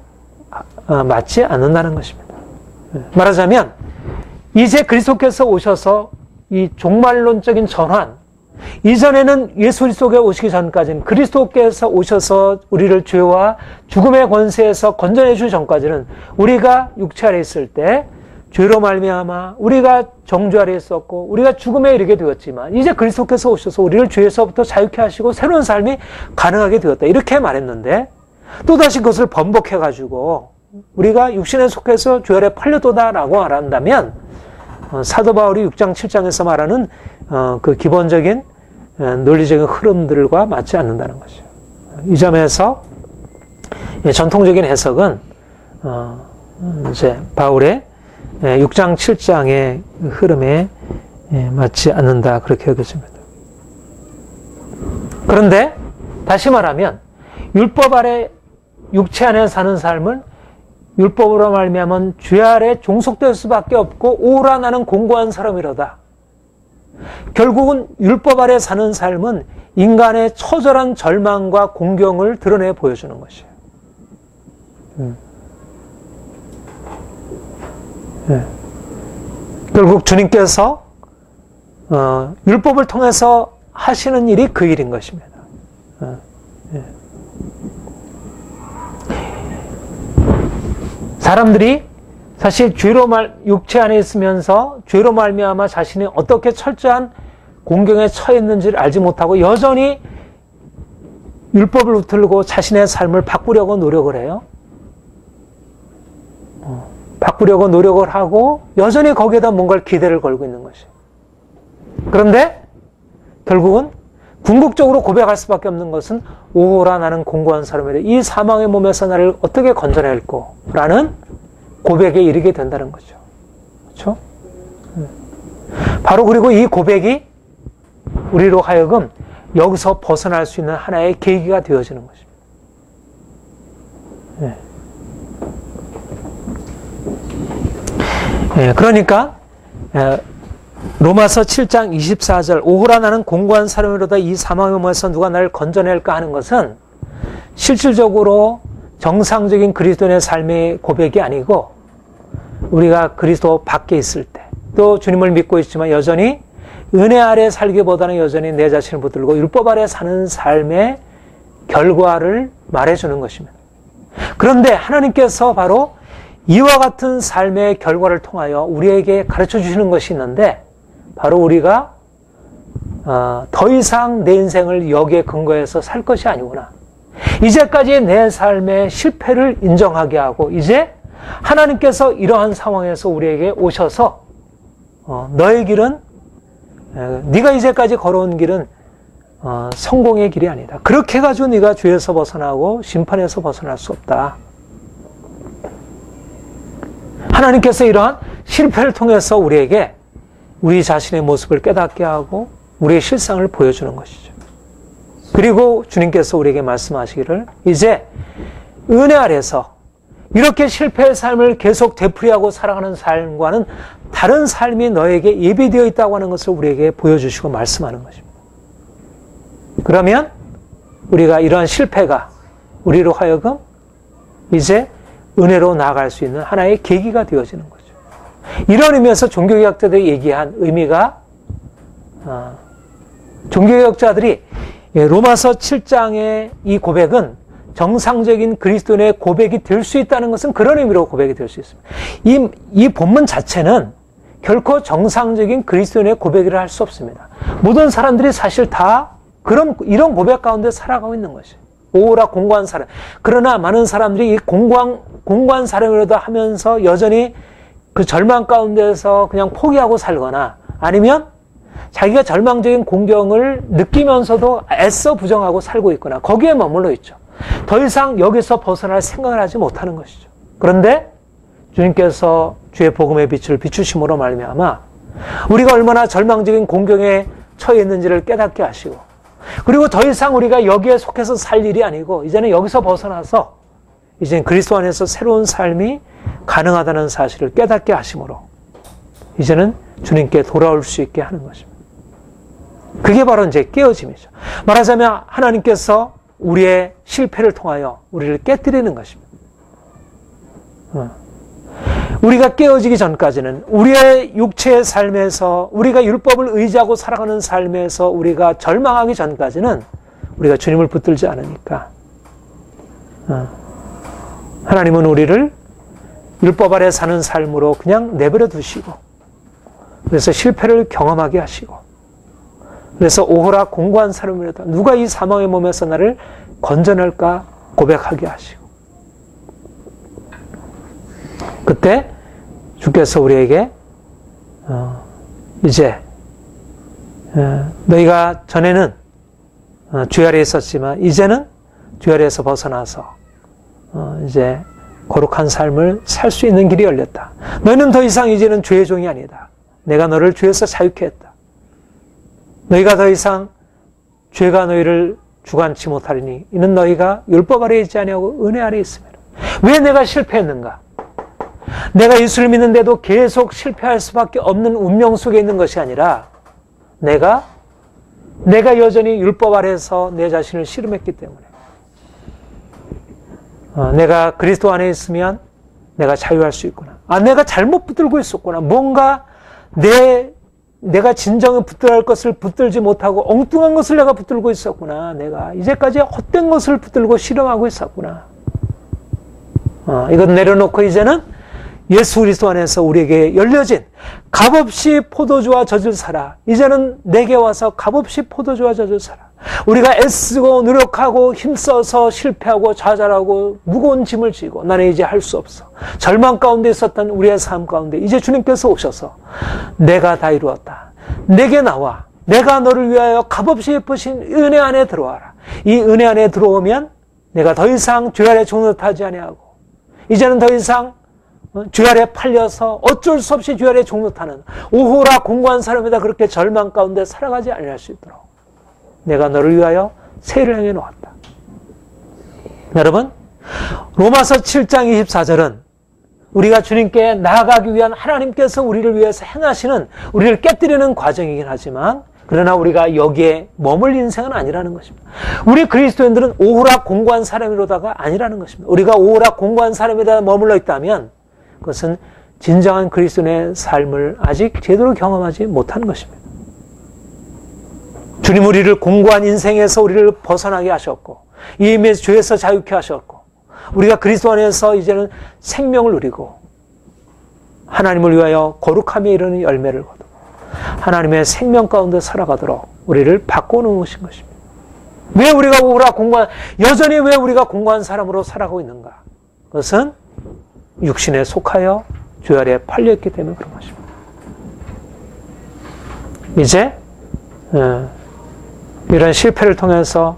S1: 맞지 않는다는 것입니다. 말하자면 이제 그리스도께서 오셔서 이 종말론적인 전환 이전에는 예수 그리스도가 오시기 전까지는 그리스도께서 오셔서 우리를 죄와 죽음의 권세에서 건져내 주기 전까지는 우리가 육체 아래 있을 때 죄로 말미암아 우리가 정죄 아래 있었고 우리가 죽음에 이르게 되었지만 이제 그리스도께서 오셔서 우리를 죄에서부터 자유케 하시고 새로운 삶이 가능하게 되었다. 이렇게 말했는데 또다시 그것을 번복해가지고 우리가 육신에 속해서 죄 아래 팔렸도다라고 말한다면 사도 바울이 6장 7장에서 말하는 그 기본적인 논리적인 흐름들과 맞지 않는다는 것이죠. 이 점에서 전통적인 해석은 이제 바울의 6장 7장의 흐름에 맞지 않는다 그렇게 여겨집니다. 그런데 다시 말하면 율법 아래 육체 안에 사는 삶은 율법으로 말미암은 죄 아래 종속될 수밖에 없고 오라 나는 공고한 사람이로다. 결국은 율법 아래 사는 삶은 인간의 처절한 절망과 공경을 드러내 보여주는 것이에요. 결국 주님께서 율법을 통해서 하시는 일이 그 일인 것입니다. 사람들이 사실 육체 안에 있으면서 죄로 말미암아 자신이 어떻게 철저한 공경에 처해 있는지를 알지 못하고 여전히 율법을 붙들고 자신의 삶을 바꾸려고 노력을 해요. 바꾸려고 노력을 하고 여전히 거기에다 뭔가를 기대를 걸고 있는 것이에요. 그런데 결국은 궁극적으로 고백할 수밖에 없는 것은 오라 나는 공고한 사람이라 이 사망의 몸에서 나를 어떻게 건져낼꼬 라는 고백에 이르게 된다는 거죠. 그렇죠? 바로 그리고 이 고백이 우리로 하여금 여기서 벗어날 수 있는 하나의 계기가 되어지는 것입니다. 그러니까 로마서 7장 24절 오호라 나는 공고한 사람이로다 이 사망의 몸에서 누가 나를 건져낼까 하는 것은 실질적으로 정상적인 그리스도인의 삶의 고백이 아니고 우리가 그리스도 밖에 있을 때 또 주님을 믿고 있지만 여전히 은혜 아래 살기보다는 여전히 내 자신을 붙들고 율법 아래 사는 삶의 결과를 말해주는 것입니다. 그런데 하나님께서 바로 이와 같은 삶의 결과를 통하여 우리에게 가르쳐 주시는 것이 있는데 바로 우리가 더 이상 내 인생을 여기에 근거해서 살 것이 아니구나. 이제까지 내 삶의 실패를 인정하게 하고 이제 하나님께서 이러한 상황에서 우리에게 오셔서 너의 길은 네가 이제까지 걸어온 길은 성공의 길이 아니다. 그렇게 해가지고 네가 죄에서 벗어나고 심판에서 벗어날 수 없다. 하나님께서 이러한 실패를 통해서 우리에게 우리 자신의 모습을 깨닫게 하고 우리의 실상을 보여주는 것이죠. 그리고 주님께서 우리에게 말씀하시기를 이제 은혜 아래서 이렇게 실패의 삶을 계속 되풀이하고 살아가는 삶과는 다른 삶이 너에게 예비되어 있다고 하는 것을 우리에게 보여주시고 말씀하는 것입니다. 그러면 우리가 이러한 실패가 우리로 하여금 이제 은혜로 나아갈 수 있는 하나의 계기가 되어지는 거죠. 이런 의미에서 종교개혁자들이 얘기한 의미가 종교개혁자들이 로마서 7장의 이 고백은 정상적인 그리스도인의 고백이 될 수 있다는 것은 그런 의미로 고백이 될 수 있습니다. 이 본문 자체는 결코 정상적인 그리스도인의 고백이라 할 수 없습니다. 모든 사람들이 사실 다 이런 고백 가운데 살아가고 있는 것이에요. 오호라 공고한 사람. 그러나 많은 사람들이 이 공고한 사람이라도 하면서 여전히 그 절망 가운데서 그냥 포기하고 살거나 아니면 자기가 절망적인 공경을 느끼면서도 애써 부정하고 살고 있거나 거기에 머물러 있죠. 더 이상 여기서 벗어날 생각을 하지 못하는 것이죠. 그런데 주님께서 주의 복음의 빛을 비추심으로 말미암아 우리가 얼마나 절망적인 공경에 처해 있는지를 깨닫게 하시고 그리고 더 이상 우리가 여기에 속해서 살 일이 아니고 이제는 여기서 벗어나서 이제는 그리스도 안에서 새로운 삶이 가능하다는 사실을 깨닫게 하심으로 이제는 주님께 돌아올 수 있게 하는 것입니다. 그게 바로 이제 깨어짐이죠. 말하자면 하나님께서 우리의 실패를 통하여 우리를 깨뜨리는 것입니다. 우리가 깨어지기 전까지는 우리의 육체의 삶에서 우리가 율법을 의지하고 살아가는 삶에서 우리가 절망하기 전까지는 우리가 주님을 붙들지 않으니까 하나님은 우리를 율법 아래 사는 삶으로 그냥 내버려 두시고 그래서 실패를 경험하게 하시고 그래서 오호라 공고한 사람이라도 누가 이 사망의 몸에서 나를 건져낼까 고백하게 하시고 그때 주께서 우리에게 이제 너희가 전에는 죄 아래에 있었지만 이제는 죄 아래에서 벗어나서 이제 거룩한 삶을 살 수 있는 길이 열렸다. 너희는 더 이상 이제는 죄의 종이 아니다. 내가 너를 죄에서 자유케 했다. 너희가 더 이상 죄가 너희를 주관치 못하리니 이는 너희가 율법 아래에 있지 아니하고 은혜 아래에 있음이라. 왜 내가 실패했는가? 내가 예수를 믿는데도 계속 실패할 수밖에 없는 운명 속에 있는 것이 아니라 내가 여전히 율법 아래에서 내 자신을 씨름했기 때문에 내가 그리스도 안에 있으면 내가 자유할 수 있구나. 내가 잘못 붙들고 있었구나. 뭔가 내가 진정을 붙들어야 할 것을 붙들지 못하고 엉뚱한 것을 내가 붙들고 있었구나. 내가 이제까지 헛된 것을 붙들고 실험하고 있었구나. 이건 내려놓고 이제는 예수 그리스도 안에서 우리에게 열려진 값없이 포도주와 젖을 사라. 이제는 내게 와서 값없이 포도주와 젖을 사라. 우리가 애쓰고 노력하고 힘써서 실패하고 좌절하고 무거운 짐을 지고 나는 이제 할 수 없어. 절망 가운데 있었던 우리의 삶 가운데 이제 주님께서 오셔서 내가 다 이루었다. 내게 나와. 내가 너를 위하여 값없이 예쁘신 은혜 안에 들어와라. 이 은혜 안에 들어오면 내가 더 이상 죄 아래 종노릇하지 아니하고 이제는 더 이상 죄 아래 팔려서 어쩔 수 없이 죄 아래 종노릇하는 오호라 공고한 사람이다. 그렇게 절망 가운데 살아가지 아니할 수 있도록 내가 너를 위하여 세를 행해 놓았다. 여러분, 로마서 7장 24절은 우리가 주님께 나아가기 위한 하나님께서 우리를 위해서 행하시는 우리를 깨뜨리는 과정이긴 하지만 그러나 우리가 여기에 머물 인생은 아니라는 것입니다. 우리 그리스도인들은 오호라 공고한 사람이로다가 아니라는 것입니다. 우리가 오호라 공고한 사람이다 머물러 있다면 그것은 진정한 그리스도인의 삶을 아직 제대로 경험하지 못한 것입니다. 주님 우리를 공고한 인생에서 우리를 벗어나게 하셨고 이 의미에서 죄에서 자유케 하셨고 우리가 그리스도 안에서 이제는 생명을 누리고 하나님을 위하여 거룩함에 이르는 열매를 거두고 하나님의 생명 가운데 살아가도록 우리를 바꿔놓으신 것입니다. 왜 우리가 여전히 왜 우리가 공고한 사람으로 살아가고 있는가? 그것은 육신에 속하여 죄 아래에 팔려있기 때문에 그런 것입니다. 이제 이런 실패를 통해서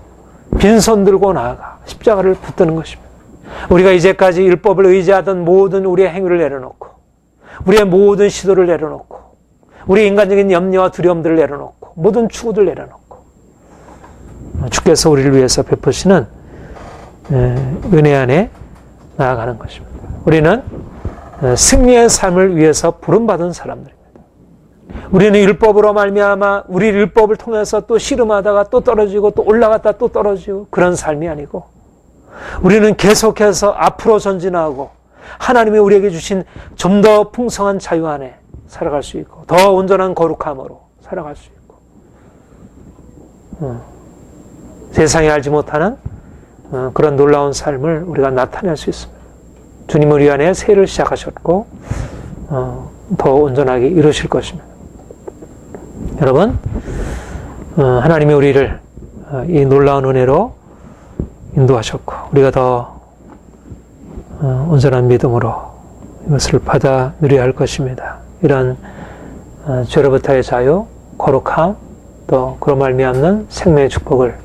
S1: 빈손 들고 나아가 십자가를 붙드는 것입니다. 우리가 이제까지 율법을 의지하던 모든 우리의 행위를 내려놓고 우리의 모든 시도를 내려놓고 우리의 인간적인 염려와 두려움들을 내려놓고 모든 추구들을 내려놓고 주께서 우리를 위해서 베푸시는 은혜 안에 나아가는 것입니다. 우리는 승리의 삶을 위해서 부름받은 사람들입니다. 우리는 율법으로 말미암아 우리 율법을 통해서 또 씨름하다가 또 떨어지고 또 올라갔다 또 떨어지고 그런 삶이 아니고 우리는 계속해서 앞으로 전진하고 하나님이 우리에게 주신 좀 더 풍성한 자유 안에 살아갈 수 있고 더 온전한 거룩함으로 살아갈 수 있고 세상이 알지 못하는 그런 놀라운 삶을 우리가 나타낼 수 있습니다. 주님 우리 안에 새해를 시작하셨고 더 온전하게 이루실 것입니다. 여러분, 하나님이 우리를 이 놀라운 은혜로 인도하셨고 우리가 더 온전한 믿음으로 이것을 받아 누려야 할 것입니다. 이런 죄로부터의 자유, 거룩함, 또 그로 말미암는 생명의 축복을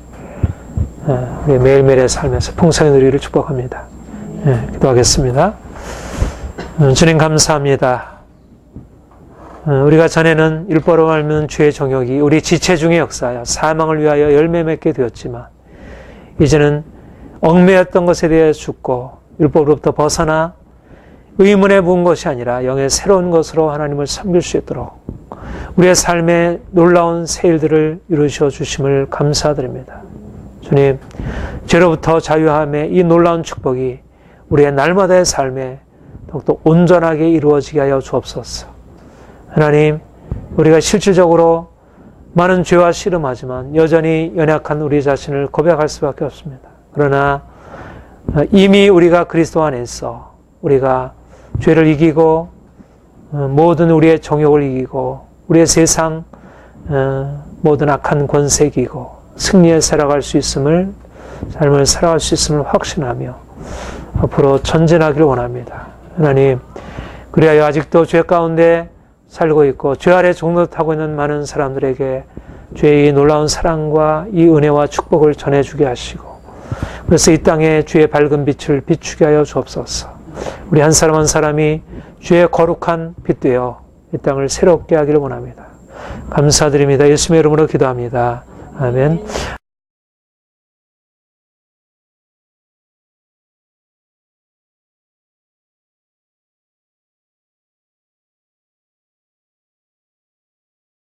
S1: 우리 매일매일의 삶에서 풍성히 누리기를 축복합니다. 기도하겠습니다. 주님 감사합니다. 우리가 전에는 율법으로 말미암는 죄의 정욕이 우리 지체 중의 역사야 사망을 위하여 열매 맺게 되었지만 이제는 얽매였던 것에 대해 죽고 율법으로부터 벗어나 의문에 부은 것이 아니라 영의 새로운 것으로 하나님을 섬길 수 있도록 우리의 삶에 놀라운 새 일들을 이루셔 주심을 감사드립니다. 주님, 죄로부터 자유함의 이 놀라운 축복이 우리의 날마다의 삶에 더욱더 온전하게 이루어지게 하여 주옵소서. 하나님, 우리가 실질적으로 많은 죄와 씨름하지만 여전히 연약한 우리 자신을 고백할 수밖에 없습니다. 그러나 이미 우리가 그리스도 안에 있어 우리가 죄를 이기고 모든 우리의 정욕을 이기고 우리의 세상 모든 악한 권세 이기고 승리에 살아갈 수 있음을 삶을 살아갈 수 있음을 확신하며 앞으로 전진하기를 원합니다. 하나님, 그리하여 아직도 죄 가운데 살고 있고 죄 아래 종노릇하고 있는 많은 사람들에게 죄의 놀라운 사랑과 이 은혜와 축복을 전해주게 하시고 그래서 이 땅에 주의 밝은 빛을 비추게 하여 주옵소서. 우리 한 사람 한 사람이 주의 거룩한 빛 되어 이 땅을 새롭게 하기를 원합니다. 감사드립니다. 예수님의 이름으로 기도합니다. 아멘.